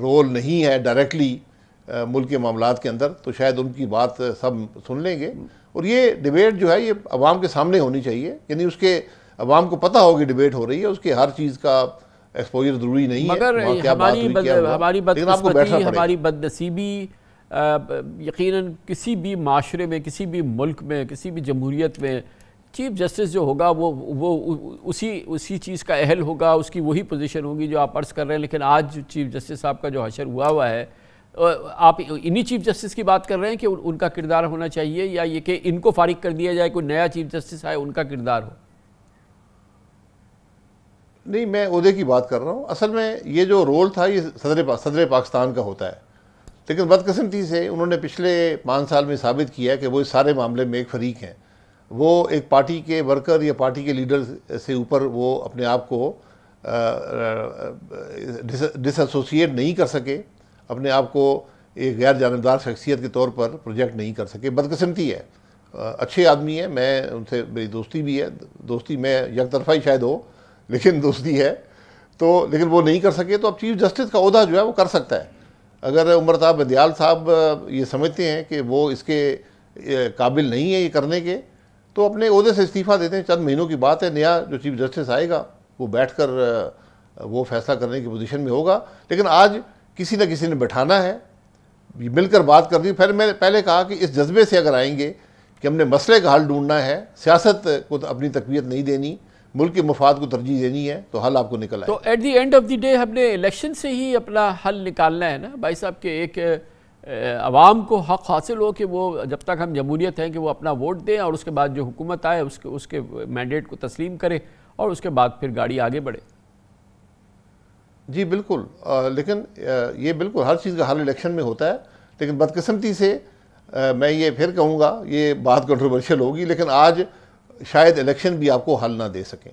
رول نہیں ہے ڈائریکٹلی ملک کے معاملات کے اندر، تو شاید ان کی بات سب سن لیں گے۔ اور یہ ڈیبیٹ جو ہے یہ عوام کے سامنے ہونی چاہیے، یعنی اس کے عوام کو پتہ ہوگی ڈیبیٹ ہو رہی ہے، اس کے ہر چیز کا ایکسپوجر ضروری نہیں ہے، مگر ہماری بدنصیبی یقیناً کسی بھی معاشرے میں، کسی بھی ملک میں، کسی بھی جمہوریت میں چیف جسٹس جو ہوگا وہ اسی چیز کا اہل ہوگا، اس کی وہی پوزیشن ہوگی جو آپ عرض کر رہے ہیں۔ لیکن آج چیف جسٹس صاحب کا جو حشر ہوا ہے، آپ انہی چیف جسٹس کی بات کر رہے ہیں کہ ان کا کردار ہونا چاہیے، یا یہ کہ ان کو فارغ کر دیا جائے، کوئی نیا چیف جسٹس آئے ان کا کردار ہو؟ نہیں، میں عہدے کی بات کر رہا ہوں. اصل میں یہ جو رول تھا یہ صدر پاکستان کا ہوتا ہے، لیکن بدقسمتی سے انہوں نے پچھلے 5 سال میں ثابت کیا کہ وہ اس سارے معاملے میں ایک فریق ہیں. وہ ایک پارٹی کے ورکر یا پارٹی کے لیڈر سے اوپر وہ اپنے آپ کو ڈس ایسوسیٹ نہیں کر سکے، اپنے آپ کو ایک غیر جانبدار شخصیت کے طور پر پروجیکٹ نہیں کر سکے. بدقسمتی ہے. اچھے آدمی ہیں، میں ان سے میری دوستی بھی ہے، دوستی میں یک طرفہ ہی شاید ہو لیکن دوستی ہے، تو لیکن وہ نہیں کر سکے. تو اب چیف جسٹس کا عہدہ جو ہے وہ کر سکتا ہے. اگر عمرتاب بدیال صاحب یہ سمجھتے ہیں کہ وہ اس کے قابل نہیں ہے یہ کرنے کے، تو اپنے عہدے سے استعفیٰ دیتے ہیں. چند مہینوں کی بات ہے، نیا جو چیف جسٹس آئے گا وہ بیٹھ کر وہ فیصلہ کرنے کی پوزیشن میں ہوگا. لیکن آج کسی نہ کسی نے بٹھانا ہے، مل کر بات کر دی. پھر میں نے پہلے کہا کہ اس جذبے سے اگر آئیں گے کہ ہم نے مسئلے کا حل ڈھونڈنا ہے، سیاست کو اپنی تقویت نہیں دینی، ملک کے مفاد کو ترجیح دینی ہے، تو حل آپ کو نکل آئے. تو at the end of the day ہم نے الیکشن سے ہی اپنا حل نکالنا ہے نا بھائی صاحب، کہ ایک عوام کو حق حاصل ہو کہ وہ جب تک ہم جمہوریت ہیں کہ وہ اپنا ووٹ دیں، اور اس کے بعد جو حکومت آئے اس کے مینڈیٹ کو تسلیم کرے، اور اس کے بعد پھر گاڑی آگے بڑھے. جی بالکل. لیکن یہ بالکل ہر چیز کا حل الیکشن میں ہوتا ہے. لیکن بدقسمتی سے میں یہ پھر کہوں گا، یہ بات کنٹروورشل ہوگی، لیکن آج شاید الیکشن بھی آپ کو حل نہ دے سکیں،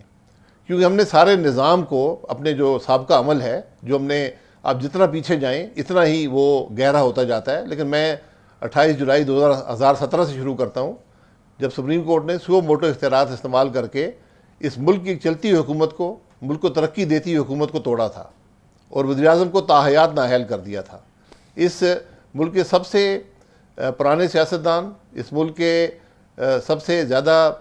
کیونکہ ہم نے سارے نظام کو اپنے جو سابقہ عمل ہے، جو ہم نے آپ جتنا پیچھے جائیں اتنا ہی وہ گہرا ہوتا جاتا ہے. لیکن میں 28 جولائی 2017 سے شروع کرتا ہوں، جب سپریم کورٹ نے سو موٹو اختیارات استعمال کر کے اس ملک کی چلتی ہوئی حکومت کو، ملک کو ترقی دیتی ہوئی حکومت کو توڑا تھا اور وزیراعظم کو تاحیات نااہل کر دیا تھا. اس ملک کے سب سے پرانے سیاستدان، اس ملک کے سب سے زیادہ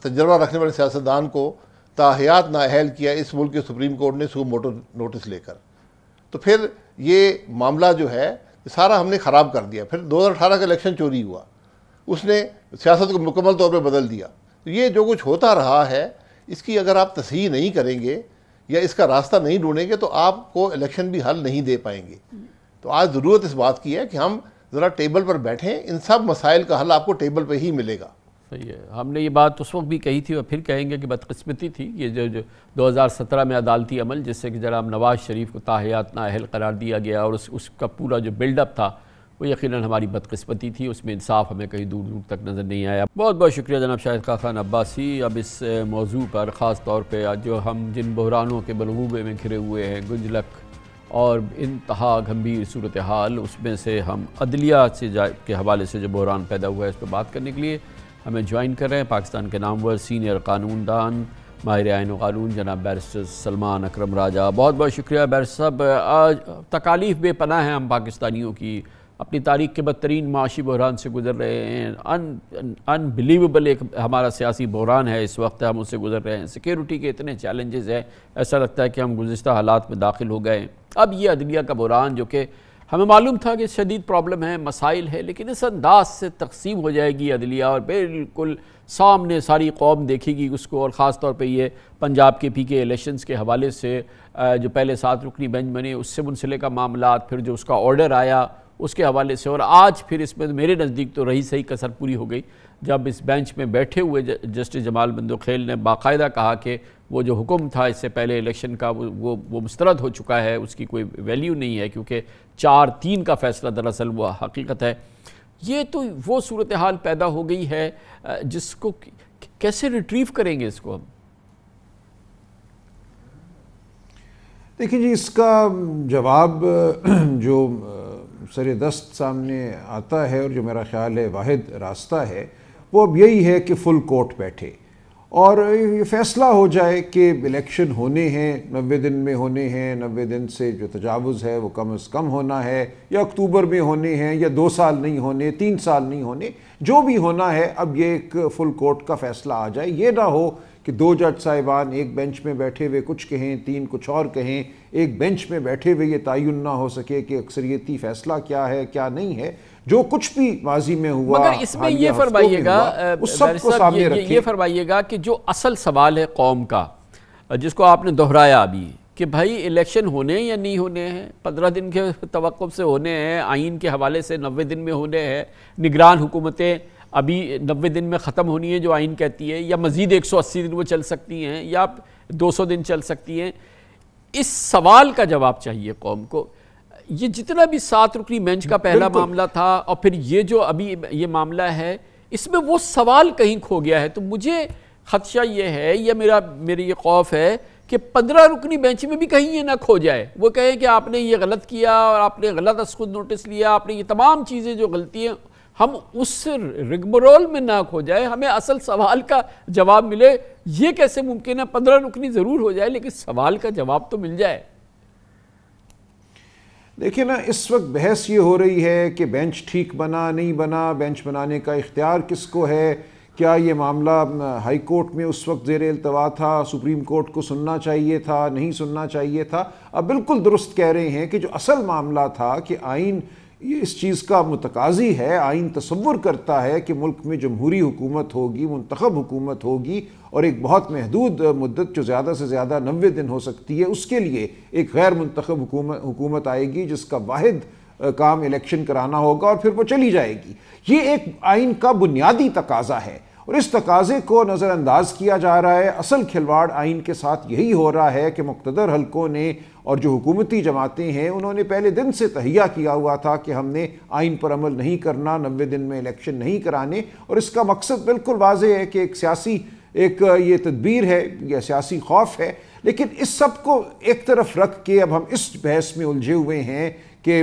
تجربہ رکھنے والے سیاستدان کو تاحیات نااہل کیا اس ملک کے سپریم کورٹ نے سو موٹو نوٹس لے کر. تو پھر یہ معاملہ جو ہے سارا ہم نے خراب کر دیا. پھر 2018 کا الیکشن چوری ہوا، اس نے سیاست کو مکمل طور پہ بدل دیا. تو یہ جو کچھ ہوتا رہا ہے، اس کی اگر آپ تصحیح نہیں کریں گے یا اس کا راستہ نہیں ڈھونڈیں گے تو آپ کو الیکشن بھی حل نہیں دے پائیں گے. تو آج ضرورت اس بات کی ہے کہ ہم ذرا ٹیبل پر بیٹھیں، ان سب مسائل کا حل آپ کو ٹیبل پہ ہی ملے گا. صحیح ہے. ہم نے یہ بات اس وقت بھی کہی تھی اور پھر کہیں گے کہ بدقسمتی تھی یہ جو 2017 میں عدالتی عمل جس سے کہ جناب نواز شریف کو تاحیات نااہل قرار دیا گیا، اور اس کا پورا جو بلڈ اپ تھا وہ یقیناً ہماری بدقسمتی تھی. اس میں انصاف ہمیں کہیں دور دور تک نظر نہیں آیا. بہت بہت شکریہ جناب شاہد خاقان عباسی. اب اس موضوع پر خاص طور پہ آج جو ہم جن بحرانوں کے بلغوبے میں گھرے ہوئے ہیں، گنجلک اور انتہا گھمبیر صورتحال، اس میں سے ہم عدلیہ کے حوالے سے جو بحران پیدا ہوا ہے اس پہ بات کرنے کے لیے ہمیں جوائن کر رہے ہیں پاکستان کے نامور سینئر قانون دان، ماہر آئین و قانون جناب بیرسٹر سلمان اکرم راجہ. بہت بہت شکریہ بیرسٹر صاحب. آج تکالیف بے پناہ ہیں ہم پاکستانیوں کی، اپنی تاریخ کے بدترین معاشی بحران سے گزر رہے ہیں. انبلیویبل ایک ہمارا سیاسی بحران ہے اس وقت، ہم اس سے گزر رہے ہیں. سیکیورٹی کے اتنے چیلنجز ہیں، ایسا لگتا ہے کہ ہم گزشتہ حالات میں داخل ہو گئے ہیں. اب یہ عدلیہ کا بحران جو کہ ہمیں معلوم تھا کہ شدید پرابلم ہے، مسائل ہے، لیکن اس انداز سے تقسیم ہو جائے گی عدلیہ اور بالکل سامنے ساری قوم دیکھے گی اس کو. اور خاص طور پہ یہ پنجاب کے پی کے الیکشنز کے حوالے سے جو پہلے 7 رکنی بینچ بنے اس سے منسلکہ معاملات، پھر جو اس کا آرڈر آیا اس کے حوالے سے، اور آج پھر اس میں میرے نزدیک تو رہی صحیح کسر پوری ہو گئی جب اس بینچ میں بیٹھے ہوئے جسٹس جمال بندوخیل نے باقاعدہ کہا کہ وہ جو حکم تھا اس سے پہلے الیکشن کا وہ مسترد ہو چکا ہے، اس کی کوئی ویلیو نہیں ہے، کیونکہ 4-3 کا فیصلہ دراصل وہ حقیقت ہے. یہ تو وہ صورتحال پیدا ہو گئی ہے جس کو کیسے ریٹریو کریں گے اس کو ہم؟ دیکھیں جی، اس کا جواب جو سر دست سامنے آتا ہے اور جو میرا خیال ہے واحد راستہ ہے وہ اب یہی ہے کہ فل کورٹ بیٹھے اور یہ فیصلہ ہو جائے کہ الیکشن ہونے ہیں، 90 دن میں ہونے ہیں، 90 دن سے جو تجاوز ہے وہ کم از کم ہونا ہے، یا اکتوبر میں ہونے ہیں، یا 2 سال نہیں ہونے، 3 سال نہیں ہونے، جو بھی ہونا ہے اب یہ ایک فل کورٹ کا فیصلہ آ جائے. یہ نہ ہو کہ 2 جج صاحبان ایک بینچ میں بیٹھے ہوئے کچھ کہیں، 3 کچھ اور کہیں، ایک بینچ میں بیٹھے ہوئے یہ تعین نہ ہو سکے کہ اکثریتی فیصلہ کیا ہے کیا نہیں ہے. جو کچھ بھی ماضی میں ہوا، مگر اس میں یہ فرمائیے گا اس سب کو سامنے رکھیں. یہ فرمائیے گا کہ جو اصل سوال ہے قوم کا جس کو آپ نے دہرایا ابھی کہ بھائی الیکشن ہونے یا نہیں ہونے ہیں، 15 دن کے توقف سے ہونے ہیں، آئین کے حوالے سے 90 دن میں ہونے ہیں، نگران حکومتیں ابھی 90 دن میں ختم ہونی ہے جو آئین کہتی ہے، یا مزید 180 دن وہ چل سکتی ہیں یا 200 دن چل سکتی ہیں. اس سوال کا جواب چاہیے قوم کو. یہ جتنا بھی 7 رکنی بینچ کا پہلا معاملہ تھا اور پھر یہ جو ابھی یہ معاملہ ہے، اس میں وہ سوال کہیں کھو گیا ہے. تو مجھے خدشہ یہ ہے یا میری یہ خوف ہے کہ 15 رکنی بینچ میں بھی کہیں یہ نہ کھو جائے. وہ کہیں کہ آپ نے یہ غلط کیا اور آپ نے غلط از خود نوٹس لیا، آپ نے یہ تمام چیزیں جو غلطی ہیں، ہم اس رگمرول میں نہ کھو جائے، ہمیں اصل سوال کا جواب ملے. یہ کیسے ممکن ہے 15 رکنی ضرور ہو جائے لیکن سوال کا جواب تو مل جائے. دیکھیں نا، اس وقت بحث یہ ہو رہی ہے کہ بینچ ٹھیک بنا نہیں بنا، بینچ بنانے کا اختیار کس کو ہے، کیا یہ معاملہ ہائی کورٹ میں اس وقت زیر التوا تھا، سپریم کورٹ کو سننا چاہیے تھا، نہیں سننا چاہیے تھا. اب بالکل درست کہہ رہے ہیں کہ جو اصل معاملہ تھا کہ آئین یہ اس چیز کا متقاضی ہے، آئین تصور کرتا ہے کہ ملک میں جمہوری حکومت ہوگی، منتخب حکومت ہوگی اور ایک بہت محدود مدت جو زیادہ سے زیادہ 90 دن ہو سکتی ہے، اس کے لیے ایک غیر منتخب حکومت آئے گی جس کا واحد کام الیکشن کرانا ہوگا اور پھر وہ چلی جائے گی. یہ ایک آئین کا بنیادی تقاضا ہے اور اس تقاضے کو نظر انداز کیا جا رہا ہے. اصل کھلواڑ آئین کے ساتھ یہی ہو رہا ہے کہ مقتدر حلقوں نے اور جو حکومتی جماعتیں ہیں انہوں نے پہلے دن سے تہیہ کیا ہوا تھا کہ ہم نے آئین پر عمل نہیں کرنا، 90 دن میں الیکشن نہیں کرانے. اور اس کا مقصد بالکل واضح ہے کہ ایک سیاسی یہ تدبیر ہے یا سیاسی خوف ہے. لیکن اس سب کو ایک طرف رکھ کے اب ہم اس بحث میں الجھے ہوئے ہیں کہ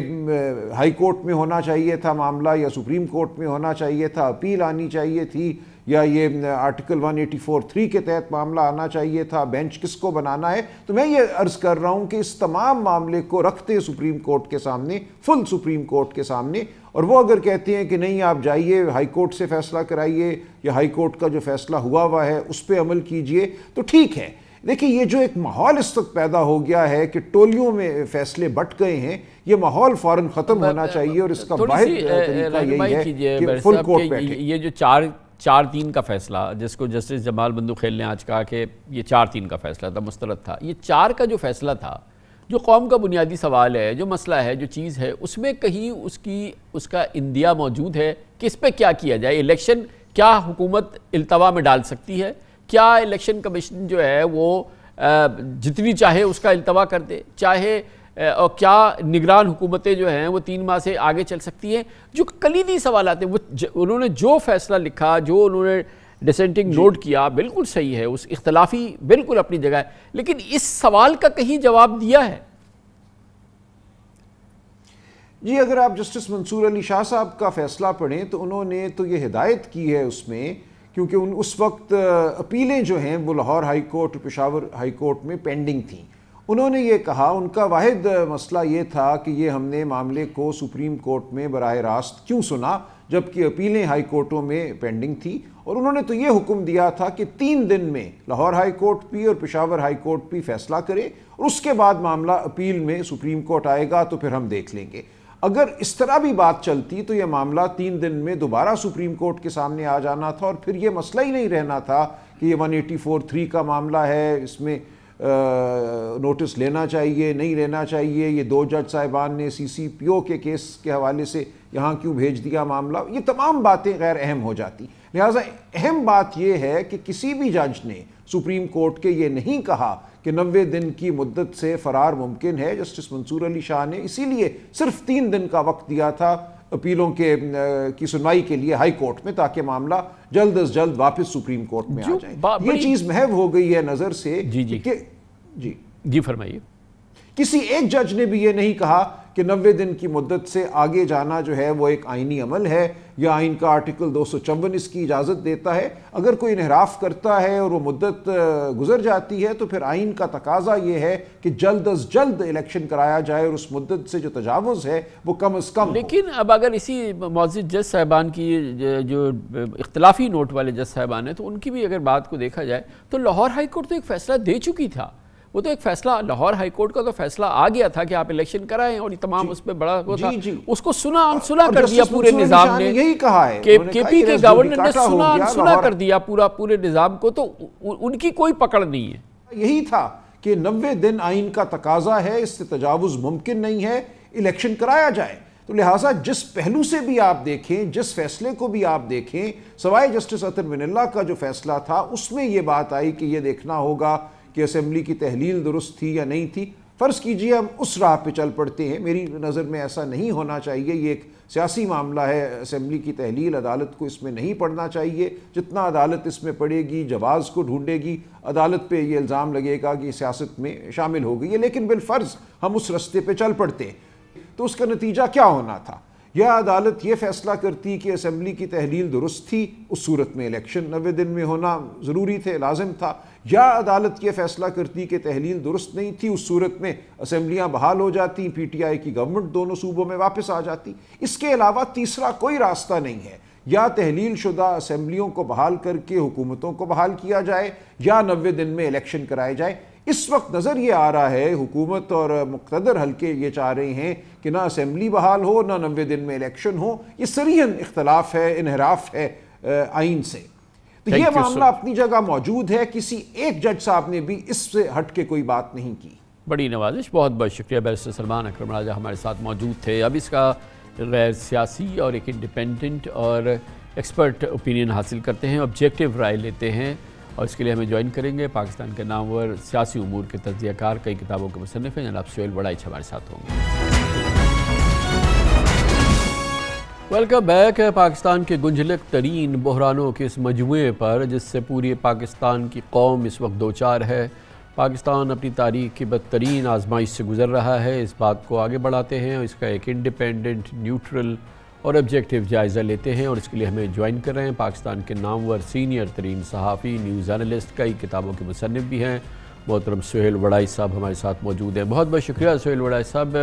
ہائی کورٹ میں ہونا چاہیے تھا معاملہ یا سپریم کورٹ میں ہونا چاہیے تھا، اپیل آنی چاہیے تھی، یا یہ آرٹیکل 184(3) کے تحت معاملہ آنا چاہیے تھا، بینچ کس کو بنانا ہے. تو میں یہ عرض کر رہا ہوں کہ اس تمام معاملے کو رکھتے سپریم کورٹ کے سامنے، فل سپریم کورٹ کے سامنے، اور وہ اگر کہتے ہیں کہ نہیں آپ جائیے ہائی کورٹ سے فیصلہ کرائیے یا ہائی کورٹ کا جو فیصلہ ہوا ہے اس پہ عمل کیجئے تو ٹھیک ہے. دیکھیں یہ جو ایک ماحول اس وقت پیدا ہو گیا ہے کہ ٹولیوں میں فیصلے بٹ گئے ہیں، یہ ماحول فوراً ختم ہونا چاہیے اور اس کا واحد طریقہ یہی ہے کہ فل کورٹ بیٹھے. یہ جو 4-3 کا فیصلہ جس کو جسٹس جمال بندوخیل نے آج کہا کہ یہ 4-3 کا فیصلہ تھا، مسترد تھا، یہ 4 کا جو فیصلہ تھا، جو قوم کا بنیادی سوال ہے، جو مسئلہ ہے، جو چیز ہے، اس میں کہیں اس کا اندیا موجود ہے کہ اس پہ کیا کیا جائے. الیکشن کیا حکومت التوا میں ڈال سکتی ہے؟ کیا الیکشن کمیشن جو ہے وہ جتنی چاہے اس کا التوا کر دے، چاہے اور کیا نگران حکومتیں جو ہیں وہ 3 ماہ سے آگے چل سکتی ہیں؟ جو کلیدی سوالات ہیں، وہ انہوں نے جو فیصلہ لکھا، جو انہوں نے ڈسینٹنگ نوٹ کیا، بالکل صحیح ہے، اس اختلافی بالکل اپنی جگہ ہے، لیکن اس سوال کا کہیں جواب دیا ہے؟ جی اگر آپ جسٹس منصور علی شاہ صاحب کا فیصلہ پڑھیں تو انہوں نے تو یہ ہدایت کی ہے اس میں، کیونکہ اس وقت اپیلیں جو ہیں وہ لاہور ہائی کورٹ اور پشاور ہائی کورٹ میں پینڈنگ تھیں. انہوں نے یہ کہا، ان کا واحد مسئلہ یہ تھا کہ یہ ہم نے معاملے کو سپریم کورٹ میں براہ راست کیوں سنا جبکہ اپیلیں ہائی کورٹوں میں پینڈنگ تھی. اور انہوں نے تو یہ حکم دیا تھا کہ 3 دن میں لاہور ہائی کورٹ بھی اور پشاور ہائی کورٹ بھی فیصلہ کرے اور اس کے بعد معاملہ اپیل میں سپریم کورٹ آئے گا تو پھر ہم دیکھ لیں گے. اگر اس طرح بھی بات چلتی تو یہ معاملہ 3 دن میں دوبارہ سپریم کورٹ کے سامنے آ جانا تھا اور پھر یہ مسئلہ ہی نہیں رہنا تھا کہ یہ 184(3) کا معاملہ ہے، اس میں نوٹس لینا چاہیے نہیں لینا چاہیے، یہ 2 جج صاحبان نے CCPO کے کیس کے حوالے سے یہاں کیوں بھیج دیا معاملہ، یہ تمام باتیں غیر اہم ہو جاتی. لہٰذا اہم بات یہ ہے کہ کسی بھی جج نے سپریم کورٹ کے یہ نہیں کہا کہ 90 دن کی مدت سے فرار ممکن ہے. جسٹس منصور علی شاہ نے اسی لیے صرف 3 دن کا وقت دیا تھا اپیلوں کی سنوائی کے لیے ہائی کورٹ میں، تاکہ معاملہ جلد از جلد واپس سپریم کورٹ میں آ جائے. یہ چیز محو ہو گئی ہے نظر سے. جی فرمائیے. کسی ایک جج نے بھی یہ نہیں کہا کہ 90 دن کی مدت سے آگے جانا جو ہے وہ ایک آئینی عمل ہے یا آئین کا آرٹیکل 254 اس کی اجازت دیتا ہے. اگر کوئی انحراف کرتا ہے اور وہ مدت گزر جاتی ہے تو پھر آئین کا تقاضا یہ ہے کہ جلد از جلد الیکشن کرایا جائے اور اس مدت سے جو تجاوز ہے وہ کم از کم. لیکن اب اگر اسی معزز جج صاحبان کی جو اختلافی نوٹ والے جج صاحبان ہیں تو ان کی بھی اگر بات کو دیکھا جائے تو لاہور ہائی کورٹ تو ایک فیصلہ دے چکی تھا. وہ تو ایک فیصلہ لاہور ہائی کورٹ کا تو فیصلہ آ گیا تھا کہ آپ الیکشن کرائیں اور یہ تمام اس پہ بڑا وہ تھا. اس کو سنا کر دیا پورے نظام نے، یہی کہا ہے کے پی کے گورنر نے سنا کر دیا پورے نظام کو، تو ان کی کوئی پکڑ نہیں ہے. یہی تھا کہ 90 دن آئین کا تقاضا ہے، اس سے تجاوز ممکن نہیں ہے، الیکشن کرایا جائے۔ تو لہٰذا جس پہلو سے بھی آپ دیکھیں، جس فیصلے کو بھی آپ دیکھیں، سوائے جسٹس اطہر من اللہ کا جو فیصلہ تھا اس میں یہ بات آئی کہ یہ دیکھنا ہوگا کہ اسمبلی کی تحلیل درست تھی یا نہیں تھی۔ فرض کیجئے ہم اس راہ پہ چل پڑتے ہیں، میری نظر میں ایسا نہیں ہونا چاہیے، یہ ایک سیاسی معاملہ ہے، اسمبلی کی تحلیل عدالت کو اس میں نہیں پڑھنا چاہیے، جتنا عدالت اس میں پڑھے گی، جواز کو ڈھونڈے گی، عدالت پہ یہ الزام لگے گا کہ یہ سیاست میں شامل ہو گئی ہے، لیکن بالفرض ہم اس رستے پہ چل پڑتے ہیں تو اس کا نتیجہ کیا ہونا تھا؟ یا عدالت یہ فیصلہ کرتی کہ اسمبلی کی تحلیل درست تھی، اس صورت میں الیکشن 90 دن میں ہونا ضروری تھے، لازم تھا، یا عدالت یہ فیصلہ کرتی کہ تحلیل درست نہیں تھی، اس صورت میں اسمبلیاں بحال ہو جاتی، پی ٹی آئی کی گورنمنٹ دونوں صوبوں میں واپس آ جاتی۔ اس کے علاوہ تیسرا کوئی راستہ نہیں ہے، یا تحلیل شدہ اسمبلیوں کو بحال کر کے حکومتوں کو بحال کیا جائے، یا 90 دن میں الیکشن کرائے جائے۔ اس وقت نظر یہ آ رہا ہے حکومت اور مقتدر حلقے یہ چاہ رہے ہیں کہ نہ اسمبلی بحال ہو، نہ 90 دن میں الیکشن ہو۔ یہ صریحاً اختلاف ہے، انحراف ہے آئین سے۔ تو یہ معاملہ اپنی جگہ موجود ہے، کسی ایک جج صاحب نے بھی اس سے ہٹ کے کوئی بات نہیں کی۔ بڑی نوازش، بہت بہت شکریہ بیرسٹر سلمان اکرم راجہ ہمارے ساتھ موجود تھے۔ اب اس کا غیر سیاسی اور ایک انڈیپینڈنٹ اور ایکسپرٹ اوپینین حاصل کرتے ہیں، آبجیکٹیو رائے لیتے ہیں، اور اس کے لیے ہمیں جوائن کریں گے پاکستان کے نامور سیاسی امور کے تجزیہ کار، کئی کتابوں کے مصنف ہیں، جناب سہیل وڑائچ ہمارے ساتھ ہوں گے۔ Welcome back. پاکستان کے گنجلک ترین بحرانوں کے اس مجموعے پر جس سے پوری پاکستان کی قوم اس وقت دوچار ہے، پاکستان اپنی تاریخ کی بدترین آزمائش سے گزر رہا ہے، اس بات کو آگے بڑھاتے ہیں اور اس کا ایک انڈیپینڈنٹ، نیوٹرل اور آبجیکٹیو جائزہ لیتے ہیں، اور اس کے لیے ہمیں جوائن کر رہے ہیں پاکستان کے نامور سینئر ترین صحافی، نیوز اینالسٹ، کئی کتابوں کے مصنف بھی ہیں، محترم سہیل وڑائچ صاحب ہمارے ساتھ موجود ہیں۔ بہت بہت شکریہ سہیل وڑائچ صاحب۔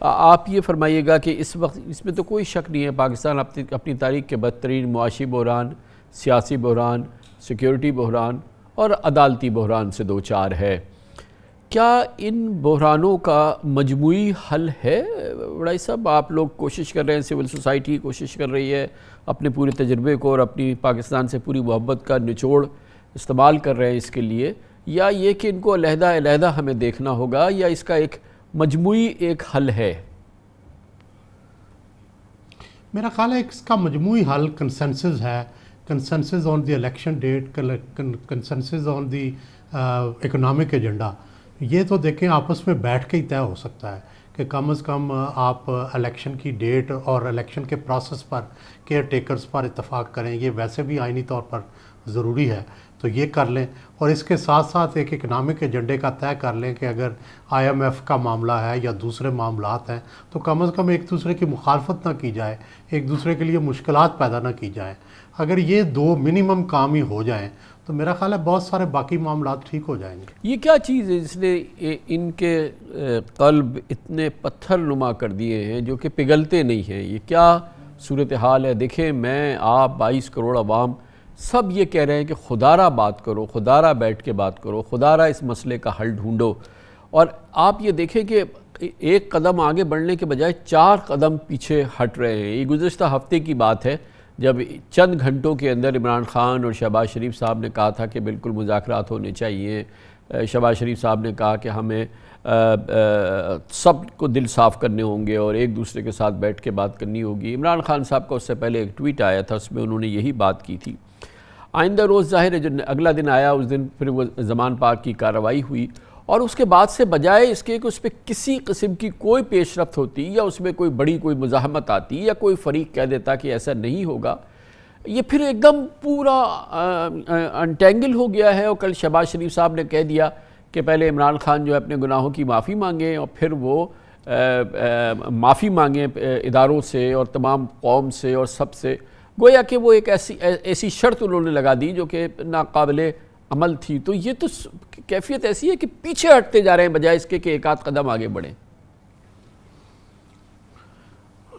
آپ یہ فرمائیے گا کہ اس وقت اس میں تو کوئی شک نہیں ہے پاکستان اپنی تاریخ کے بدترین معاشی بحران، سیاسی بحران، سیکیورٹی بحران اور عدالتی بحران سے دوچار ہے۔ کیا ان بحرانوں کا مجموعی حل ہے وڑائچ صاحب؟ آپ لوگ کوشش کر رہے ہیں، سول سوسائٹی کوشش کر رہی ہے، اپنے پورے تجربے کو اور اپنی پاکستان سے پوری محبت کا نچوڑ استعمال کر رہے ہیں اس کے لیے، یا یہ کہ ان کو علیحدہ علیحدہ ہمیں دیکھنا ہوگا، یا اس کا ایک مجموعی ایک حل ہے؟ میرا خیال ہے اس کا مجموعی حل کنسنسس ہے، consensus on the election date, consensus on the economic agenda. یہ تو دیکھیں آپس میں بیٹھ کے ہی طے ہو سکتا ہے کہ کم از کم آپ الیکشن کی ڈیٹ اور الیکشن کے پروسیس پر کیئر ٹیکرز پر اتفاق کریں، یہ ویسے بھی آئینی طور پر ضروری ہے، تو یہ کر لیں، اور اس کے ساتھ ساتھ ایک اکنامک ایجنڈے کا طے کر لیں کہ اگر آئی ایم ایف کا معاملہ ہے یا دوسرے معاملات ہیں تو کم از کم ایک دوسرے کی مخالفت نہ کی جائے، ایک دوسرے کے لیے مشکلات پیدا نہ کی جائیں۔ اگر یہ دو منیمم کام ہی ہو جائیں تو میرا خیال ہے بہت سارے باقی معاملات ٹھیک ہو جائیں گے۔ یہ کیا چیز ہے جس نے ان کے قلب اتنے پتھر نما کر دیے ہیں جو کہ پگھلتے نہیں ہیں؟ یہ کیا صورتحال ہے؟ دیکھیں، میں، آپ، 22 کروڑ عوام سب یہ کہہ رہے ہیں کہ خدا را بات کرو، خدا را بیٹھ کے بات کرو، خدا را اس مسئلے کا حل ڈھونڈو، اور آپ یہ دیکھیں کہ ایک قدم آگے بڑھنے کے بجائے 4 قدم پیچھے ہٹ رہے ہیں۔ یہ گزشتہ ہفتے کی بات ہے جب چند گھنٹوں کے اندر عمران خان اور شہباز شریف صاحب نے کہا تھا کہ بالکل مذاکرات ہونے چاہیے۔ شہباز شریف صاحب نے کہا کہ ہمیں سب کو دل صاف کرنے ہوں گے اور ایک دوسرے کے ساتھ بیٹھ کے بات کرنی ہوگی۔ عمران خان صاحب کا اس سے پہلے ایک ٹویٹ آیا تھا، اس میں انہوں نے یہی بات کی تھی۔ آئندہ روز ظاہر ہے جو اگلا دن آیا اس دن پھر وہ زمان پاک کی کارروائی ہوئی، اور اس کے بعد سے بجائے اس کے کہ اس پہ کسی قسم کی کوئی پیش رفت ہوتی یا اس میں کوئی بڑی کوئی مزاحمت آتی یا کوئی فریق کہہ دیتا کہ ایسا نہیں ہوگا، یہ پھر ایک دم پورا انٹینگل ہو گیا ہے۔ اور کل شہباز شریف صاحب نے کہہ دیا کہ پہلے عمران خان جو ہے اپنے گناہوں کی معافی مانگیں اور پھر وہ معافی مانگیں اداروں سے اور تمام قوم سے اور سب سے، گویا کہ وہ ایک ایسی شرط انہوں نے لگا دی جو کہ ناقابل عمل تھی۔ تو یہ تو کیفیت ایسی ہے کہ پیچھے ہٹتے جا رہے ہیں بجائے اس کے کہ ایک آدھ قدم آگے بڑھیں۔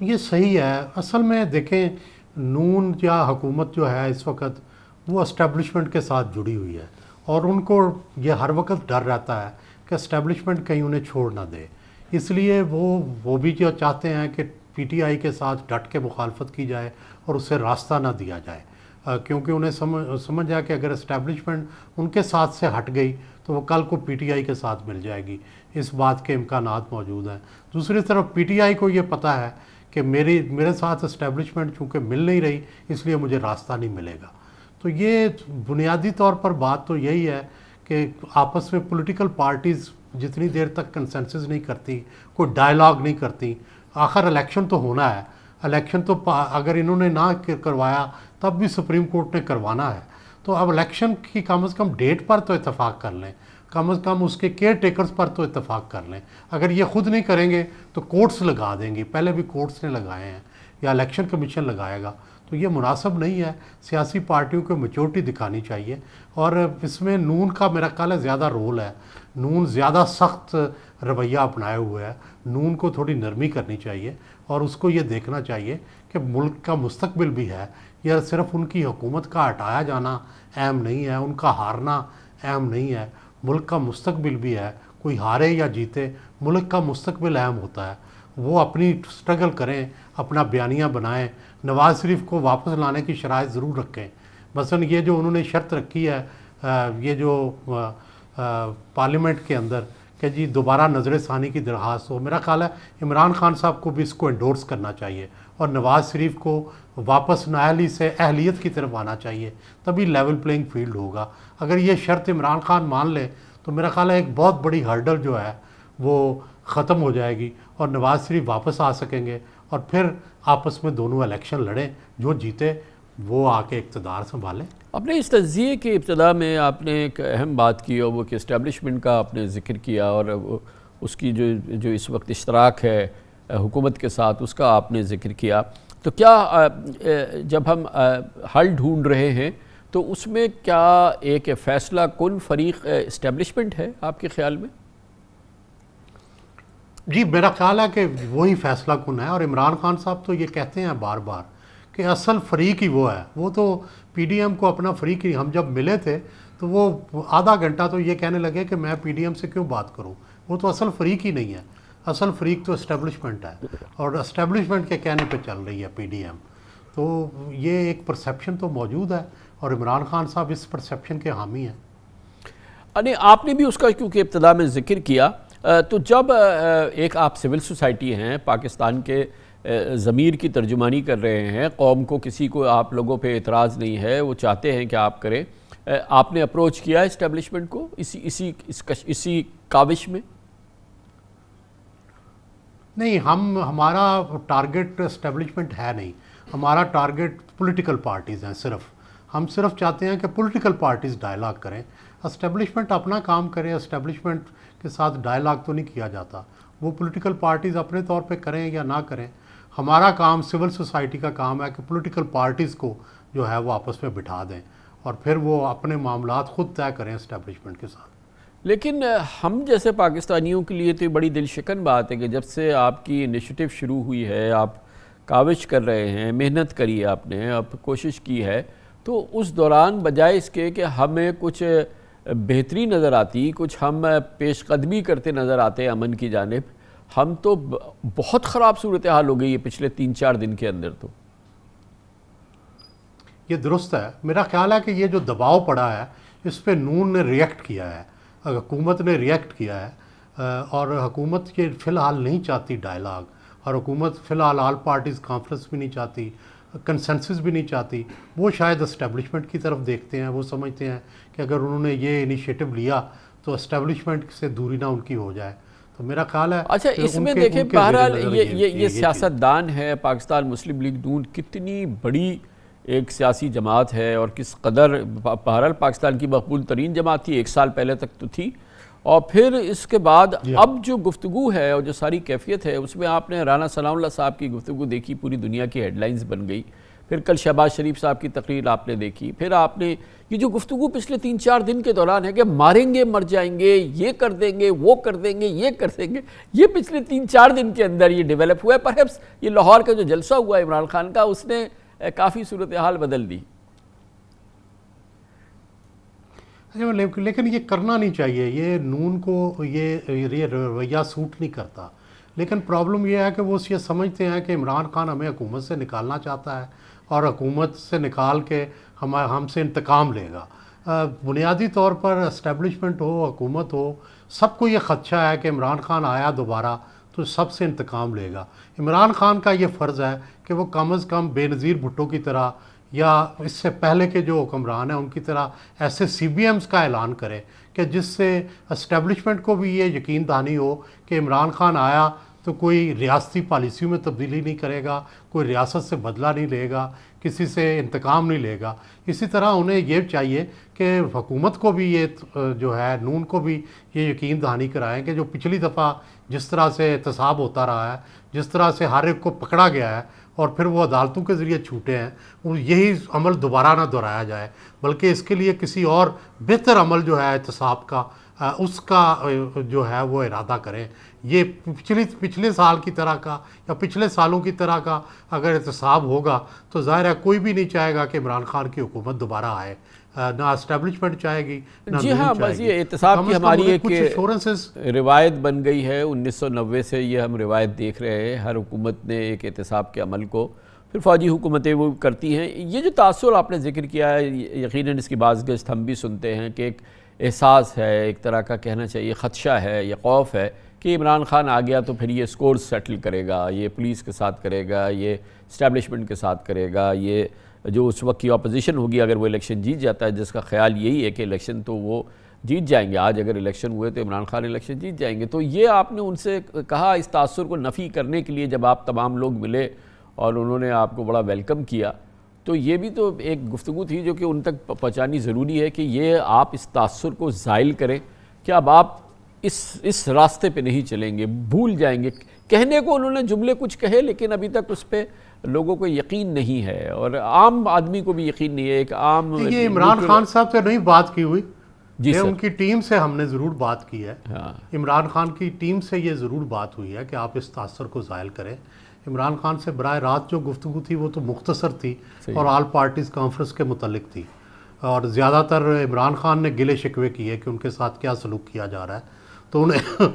یہ صحیح ہے۔ اصل میں دیکھیں، نون یا حکومت جو ہے اس وقت وہ اسٹیبلشمنٹ کے ساتھ جڑی ہوئی ہے، اور ان کو یہ ہر وقت ڈر رہتا ہے کہ اسٹیبلشمنٹ کہیں انہیں چھوڑ نہ دے، اس لیے وہ بھی جو چاہتے ہیں کہ پی ٹی آئی کے ساتھ ڈٹ کے مخالفت کی جائے اور اسے راستہ نہ دیا جائے، کیونکہ انہیں سمجھا کہ اگر اسٹیبلشمنٹ ان کے ساتھ سے ہٹ گئی تو تو وہ کل کو پی ٹی آئی کے ساتھ مل جائے گی، اس بات کے امکانات موجود ہیں۔ دوسری طرف پی ٹی آئی کو یہ پتہ ہے کہ میرے ساتھ اسٹیبلشمنٹ چونکہ مل نہیں رہی، اس لیے مجھے راستہ نہیں ملے گا۔ تو یہ بنیادی طور پر بات تو یہی ہے کہ آپس میں پولیٹیکل پارٹیز جتنی دیر تک کنسنسس نہیں کرتی، کوئی ڈائلاگ نہیں کرتی، آخر الیکشن تو ہونا ہے، الیکشن تو اگر انہوں نے نہ کروایا تب بھی سپریم کورٹ نے کروانا ہے، تو اب الیکشن کی کم از کم ڈیٹ پر تو اتفاق کر لیں، کم از کم اس کے کیئر ٹیکرز پر تو اتفاق کر لیں۔ اگر یہ خود نہیں کریں گے تو کورٹس لگا دیں گی، پہلے بھی کورٹس نے لگائے ہیں یا الیکشن کمیشن لگائے گا، تو یہ مناسب نہیں ہے۔ سیاسی پارٹیوں کو میچورٹی دکھانی چاہیے، اور اس میں نون کا میرا خیال ہے زیادہ رول ہے۔ نون زیادہ سخت رویہ اپنائے ہوئے ہے، نون کو تھوڑی نرمی کرنی چاہیے، اور اس کو یہ دیکھنا چاہیے کہ ملک کا مستقبل بھی ہے، یا صرف ان کی حکومت کا ہٹایا جانا اہم نہیں ہے، ان کا ہارنا اہم نہیں ہے، ملک کا مستقبل بھی ہے۔ کوئی ہارے یا جیتے، ملک کا مستقبل اہم ہوتا ہے۔ وہ اپنی سٹرگل کریں، اپنا بیانیہ بنائیں، نواز شریف کو واپس لانے کی شرائط ضرور رکھیں۔ مثلا یہ جو انہوں نے شرط رکھی ہے یہ جو پارلیمنٹ کے اندر کہ جی دوبارہ نظر ثانی کی درخواست ہو، میرا خیال ہے عمران خان صاحب کو بھی اس کو انڈورس کرنا چاہیے، اور نواز شریف کو واپس نااہلی سے اہلیت کی طرف آنا چاہیے، تبھی لیول پلینگ فیلڈ ہوگا۔ اگر یہ شرط عمران خان مان لے تو میرا خیال ہے ایک بہت بڑی ہرڈل جو ہے وہ ختم ہو جائے گی، اور نواز شریف واپس آ سکیں گے، اور پھر آپس میں دونوں الیکشن لڑیں، جو جیتے وہ آ کے اقتدار سنبھالیں۔ اپنے اس تجزیے کی ابتدا میں آپ نے ایک اہم بات کی، اور وہ کہ اسٹیبلشمنٹ کا آپ نے ذکر کیا، اور اس کی جو اس وقت اشتراک ہے حکومت کے ساتھ اس کا آپ نے ذکر کیا۔ تو کیا جب ہم حل ڈھونڈ رہے ہیں تو اس میں کیا ایک فیصلہ کن فریق اسٹیبلشمنٹ ہے آپ کے خیال میں؟ جی میرا خیال ہے کہ وہی فیصلہ کن ہے، اور عمران خان صاحب تو یہ کہتے ہیں بار بار کہ اصل فریق ہی وہ ہے۔ وہ تو پی ڈی ایم کو اپنا فریق ہی، ہم جب ملے تھے تو وہ آدھا گھنٹہ تو یہ کہنے لگے کہ میں پی ڈی ایم سے کیوں بات کروں، وہ تو اصل فریق ہی نہیں ہے، اصل فریق تو اسٹیبلشمنٹ ہے، اور اسٹیبلشمنٹ کے کہنے پہ چل رہی ہے پی ڈی ایم۔ تو یہ ایک پرسیپشن تو موجود ہے، اور عمران خان صاحب اس پرسیپشن کے حامی ہیں۔ آپ نے بھی اس کا کیونکہ ابتدا میں ذکر کیا، تو جب ایک آپ سول سوسائٹی ہیں، پاکستان کے ضمیر کی ترجمانی کر رہے ہیں، قوم کو کسی کو آپ لوگوں پہ اعتراض نہیں ہے، وہ چاہتے ہیں کہ آپ کریں، آپ نے اپروچ کیا اسٹیبلشمنٹ کو اسی کاوش میں؟ نہیں، ہمارا ٹارگٹ اسٹیبلشمنٹ ہے نہیں، ہمارا ٹارگٹ پولیٹیکل پارٹیز ہیں۔ ہم صرف چاہتے ہیں کہ پولیٹیکل پارٹیز ڈائلاگ کریں، اسٹیبلشمنٹ اپنا کام کرے۔ اسٹیبلشمنٹ کے ساتھ ڈائلاگ تو نہیں کیا جاتا، وہ پولیٹیکل پارٹیز اپنے طور پہ کریں یا نہ کریں۔ ہمارا کام سول سوسائٹی کا کام ہے کہ پولیٹیکل پارٹیز کو جو ہے وہ آپس میں بٹھا دیں، اور پھر وہ اپنے معاملات خود طے کریں اسٹیبلشمنٹ کے ساتھ۔ لیکن ہم جیسے پاکستانیوں کے لیے تو یہ بڑی دل شکن بات ہے کہ جب سے آپ کی انیشیٹو شروع ہوئی ہے، آپ کاوش کر رہے ہیں، محنت کری ہے آپ نے، اب کوشش کی ہے، تو اس دوران بجائے اس کے کہ ہمیں کچھ بہتری نظر آتی، کچھ ہم پیش قدمی کرتے نظر آتے امن کی جانب، ہم تو بہت خراب صورتحال ہو گئی ہے پچھلے 3-4 دن کے اندر۔ تو یہ درست ہے، میرا خیال ہے کہ یہ جو دباؤ پڑا ہے اس پہ نون نے ریئیکٹ کیا ہے، حکومت نے ریئیکٹ کیا ہے، اور حکومت یہ فی الحال نہیں چاہتی ڈائلاگ، اور حکومت فی الحال آل پارٹیز کانفرنس بھی نہیں چاہتی، کنسنسس بھی نہیں چاہتی۔ وہ شاید اسٹیبلشمنٹ کی طرف دیکھتے ہیں، وہ سمجھتے ہیں کہ اگر انہوں نے یہ انیشیٹو لیا تو اسٹیبلشمنٹ سے دوری نہ ان کی ہو جائے۔ تو میرا خیال ہے اچھا، اس میں دیکھیں بہرحال یہ سیاستدان ہے، پاکستان مسلم لیگ نون کتنی بڑی ایک سیاسی جماعت ہے، اور کس قدر بہرحال پاکستان کی مقبول ترین جماعت تھی، 1 سال پہلے تک تو تھی، اور پھر اس کے بعد اب جو گفتگو ہے اور جو ساری کیفیت ہے اس میں آپ نے رانا ثناء اللہ صاحب کی گفتگو دیکھی، پوری دنیا کی ہیڈ لائنز بن گئی، پھر کل شہباز شریف صاحب کی تقریر آپ نے دیکھی، پھر آپ نے یہ جو گفتگو پچھلے 3-4 دن کے دوران ہے کہ ماریں گے مر جائیں گے، یہ کر دیں گے، وہ کر دیں گے، یہ کر دیں گے، یہ پچھلے 3-4 دن کے اندر یہ ڈیولپ ہوا ہے۔ پرہیپس یہ لاہور کا جو جلسہ ہوا ہے عمران خان کا، اس نے کافی صورتحال بدل دی۔ لیکن یہ کرنا نہیں چاہیے، یہ نون کو یہ رویہ سوٹ نہیں کرتا۔ لیکن پرابلم یہ ہے کہ وہ یہ سمجھتے ہیں کہ عمران خان ہمیں حکومت سے نکالنا چاہتا ہے، اور حکومت سے نکال کے ہم سے انتقام لے گا۔ بنیادی طور پر اسٹیبلشمنٹ ہو، حکومت ہو، سب کو یہ خدشہ ہے کہ عمران خان آیا دوبارہ تو سب سے انتقام لے گا۔ عمران خان کا یہ فرض ہے کہ وہ کم از کم بے نظیر بھٹو کی طرح یا اس سے پہلے کے جو حکمران ہیں ان کی طرح ایسے سی بی ایمز کا اعلان کرے کہ جس سے اسٹیبلشمنٹ کو بھی یہ یقین دہانی ہو کہ عمران خان آیا تو کوئی ریاستی پالیسیوں میں تبدیلی نہیں کرے گا، کوئی ریاست سے بدلہ نہیں لے گا، کسی سے انتقام نہیں لے گا۔ اسی طرح انہیں یہ چاہیے کہ حکومت کو بھی یہ جو ہے نون کو بھی یہ یقین دہانی کرائیں کہ جو پچھلی دفعہ جس طرح سے احتساب ہوتا رہا ہے، جس طرح سے ہر ایک کو پکڑا گیا ہے اور پھر وہ عدالتوں کے ذریعے چھوٹے ہیں، وہ یہی عمل دوبارہ نہ دہرایا جائے، بلکہ اس کے لیے کسی اور بہتر عمل جو ہے احتساب کا اس کا جو ہے وہ ارادہ کریں۔ یہ پچھلے سال کی طرح کا یا پچھلے سالوں کی طرح کا اگر احتساب ہوگا تو ظاہر ہے کوئی بھی نہیں چاہے گا کہ عمران خان کی حکومت دوبارہ آئے، نہ اسٹیبلشمنٹ چاہے گی نہ جی ہاں، بس یہ احتساب کی ہماری ایک روایت بن گئی ہے 1990 سے، یہ ہم روایت دیکھ رہے ہیں، ہر حکومت نے ایک احتساب کے عمل کو پھر فوجی حکومتیں وہ کرتی ہیں۔ یہ جو تاثر آپ نے ذکر کیا ہے، یقیناً اس کی بعض گشت ہم بھی سنتے ہیں کہ ایک احساس ہے، ایک طرح کا کہنا چاہیے خدشہ ہے یا خوف ہے کہ عمران خان آ گیا تو پھر یہ سکورز سیٹل کرے گا، یہ پولیس کے ساتھ کرے گا، یہ اسٹیبلشمنٹ کے ساتھ کرے گا، یہ جو اس وقت کی اپوزیشن ہوگی اگر وہ الیکشن جیت جاتا ہے، جس کا خیال یہی ہے کہ الیکشن تو وہ جیت جائیں گے، آج اگر الیکشن ہوئے تو عمران خان الیکشن جیت جائیں گے۔ تو یہ آپ نے ان سے کہا اس تاثر کو نفی کرنے کے لیے جب آپ تمام لوگ ملے اور انہوں نے آپ کو بڑا ویلکم کیا، تو یہ بھی تو ایک گفتگو تھی جو کہ ان تک پہنچانی ضروری ہے کہ یہ آپ اس تاثر کو زائل کریں کہ اب آپ اس راستے پہ نہیں چلیں گے، بھول جائیں گے۔ کہنے کو انہوں نے جملے کچھ کہے لیکن ابھی تک اس پہ لوگوں کو یقین نہیں ہے اور عام آدمی کو بھی یقین نہیں ہے۔ ایک عام یہ عمران خان صاحب سے نہیں بات کی ہوئی، جی ان کی ٹیم سے ہم نے ضرور بات کی ہے، ہاں، عمران خان کی ٹیم سے یہ ضرور بات ہوئی ہے کہ آپ اس تاثر کو زائل کریں۔ عمران خان سے براہ راست جو گفتگو تھی وہ تو مختصر تھی اور آل پارٹیز کانفرنس کے متعلق تھی، اور زیادہ تر عمران خان نے گلے شکوے کیے کہ ان کے ساتھ کیا سلوک کیا جا رہا ہے، تو انہیں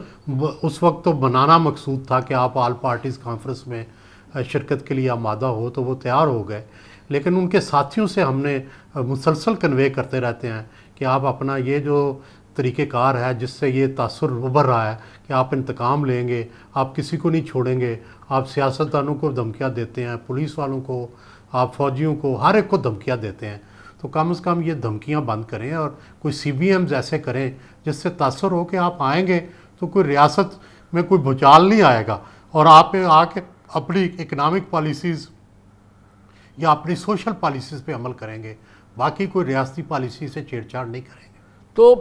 اس وقت تو بنانا مقصود تھا کہ آپ آل پارٹیز کانفرنس میں شرکت کے لیے آمادہ ہو، تو وہ تیار ہو گئے، لیکن ان کے ساتھیوں سے ہم نے مسلسل کنوے کرتے رہتے ہیں کہ آپ اپنا یہ جو طریقہ کار ہے جس سے یہ تاثر ابھر رہا ہے کہ آپ انتقام لیں گے، آپ کسی کو نہیں چھوڑیں گے، آپ سیاستدانوں کو دھمکیاں دیتے ہیں، پولیس والوں کو، آپ فوجیوں کو، ہر ایک کو دھمکیاں دیتے ہیں، تو کم از کم یہ دھمکیاں بند کریں اور کوئی سی بی ایمز ایسے کریں جس سے تاثر ہو کہ آپ آئیں گے تو کوئی ریاست میں کوئی بھوچال نہیں آئے گا اور آپ آ کے اپنی اکنامک پالیسیز یا اپنی سوشل پالیسیز پہ عمل کریں گے، باقی کوئی ریاستی پالیسی سے چھیڑ چھاڑ نہیں کریں گے۔ تو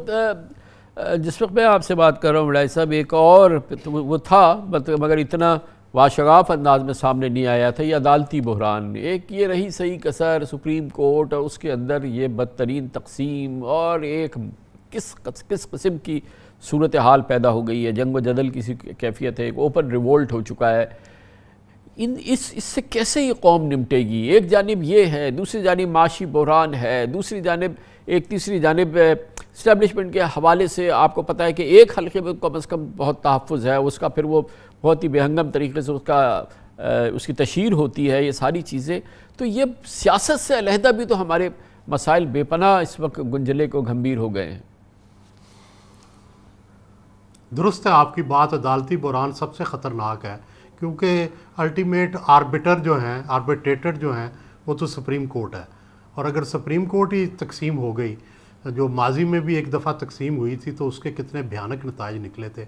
جس وقت میں آپ سے بات کر رہا ہوں وڈائی صاحب، ایک اور وہ تھا مگر اتنا واشگاف انداز میں سامنے نہیں آیا تھا، یہ عدالتی بحران۔ ایک یہ رہی صحیح کسر سپریم کورٹ اور اس کے اندر یہ بدترین تقسیم اور ایک کس قسم کی صورتحال پیدا ہو گئی ہے، جنگ و جدل کی کیفیت ہے، ایک اوپن ریولٹ ہو چکا ہے۔ اس سے کیسے یہ قوم نمٹے گی؟ ایک جانب یہ ہے، دوسری جانب معاشی بحران ہے، دوسری جانب تیسری جانب اسٹیبلشمنٹ کے حوالے سے آپ کو پتہ ہے کہ ایک حلقے میں کم از کم بہت تحفظ ہے، اس کا پھر وہ بہت ہی بے ہنگم طریقے سے اس کی تشہیر ہوتی ہے، یہ ساری چیزیں۔ تو یہ سیاست سے علیحدہ بھی تو ہمارے مسائل بے پناہ اس وقت گنجلے کو گھمبیر ہو گئے ہیں۔ درست ہے آپ کی بات، عدالتی بحران سب سے خطرناک ہے کیونکہ الٹیمیٹ آربیٹر جو ہیں، آربیٹریٹر جو ہیں وہ تو سپریم کورٹ ہے، اور اگر سپریم کورٹ ہی تقسیم ہو گئی، جو ماضی میں بھی ایک دفعہ تقسیم ہوئی تھی تو اس کے کتنے بھیانک نتائج نکلے تھے،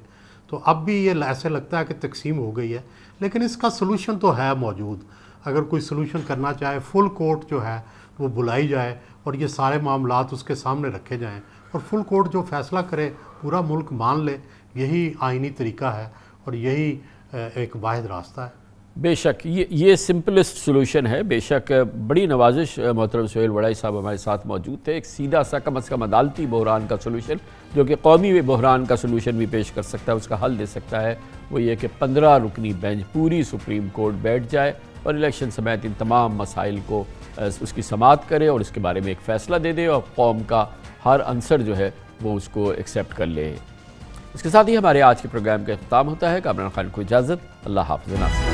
تو اب بھی یہ ایسے لگتا ہے کہ تقسیم ہو گئی ہے، لیکن اس کا سلوشن تو ہے موجود۔ اگر کوئی سلوشن کرنا چاہے، فل کورٹ جو ہے وہ بلائی جائے اور یہ سارے معاملات اس کے سامنے رکھے جائیں اور فل کورٹ جو فیصلہ کرے پورا ملک مان لے، یہی آئینی طریقہ ہے اور یہی ایک واحد راستہ ہے۔ بے شک یہ سمپلسٹ سلوشن ہے، بے شک بڑی نوازش محترم سہیل وڈائی صاحب ہمارے ساتھ موجود تھے، ایک سیدھا سا کم از کم عدالتی بحران کا سلوشن جو کہ قومی بحران کا سلوشن بھی پیش کر سکتا ہے، اس کا حل دے سکتا ہے، وہ یہ کہ 15 رکنی بینچ پوری سپریم کورٹ بیٹھ جائے اور الیکشن سمیت ان تمام مسائل کو اس کی سماعت کرے اور اس کے بارے میں ایک فیصلہ دے دے اور قوم کا ہر عنصر جو ہے وہ اس کو ایکسیپٹ کر لے۔ اس کے ساتھ ہی ہمارے آج کے پروگرام کا اختتام ہوتا ہے۔ کامران خان کو اجازت، اللہ حافظ۔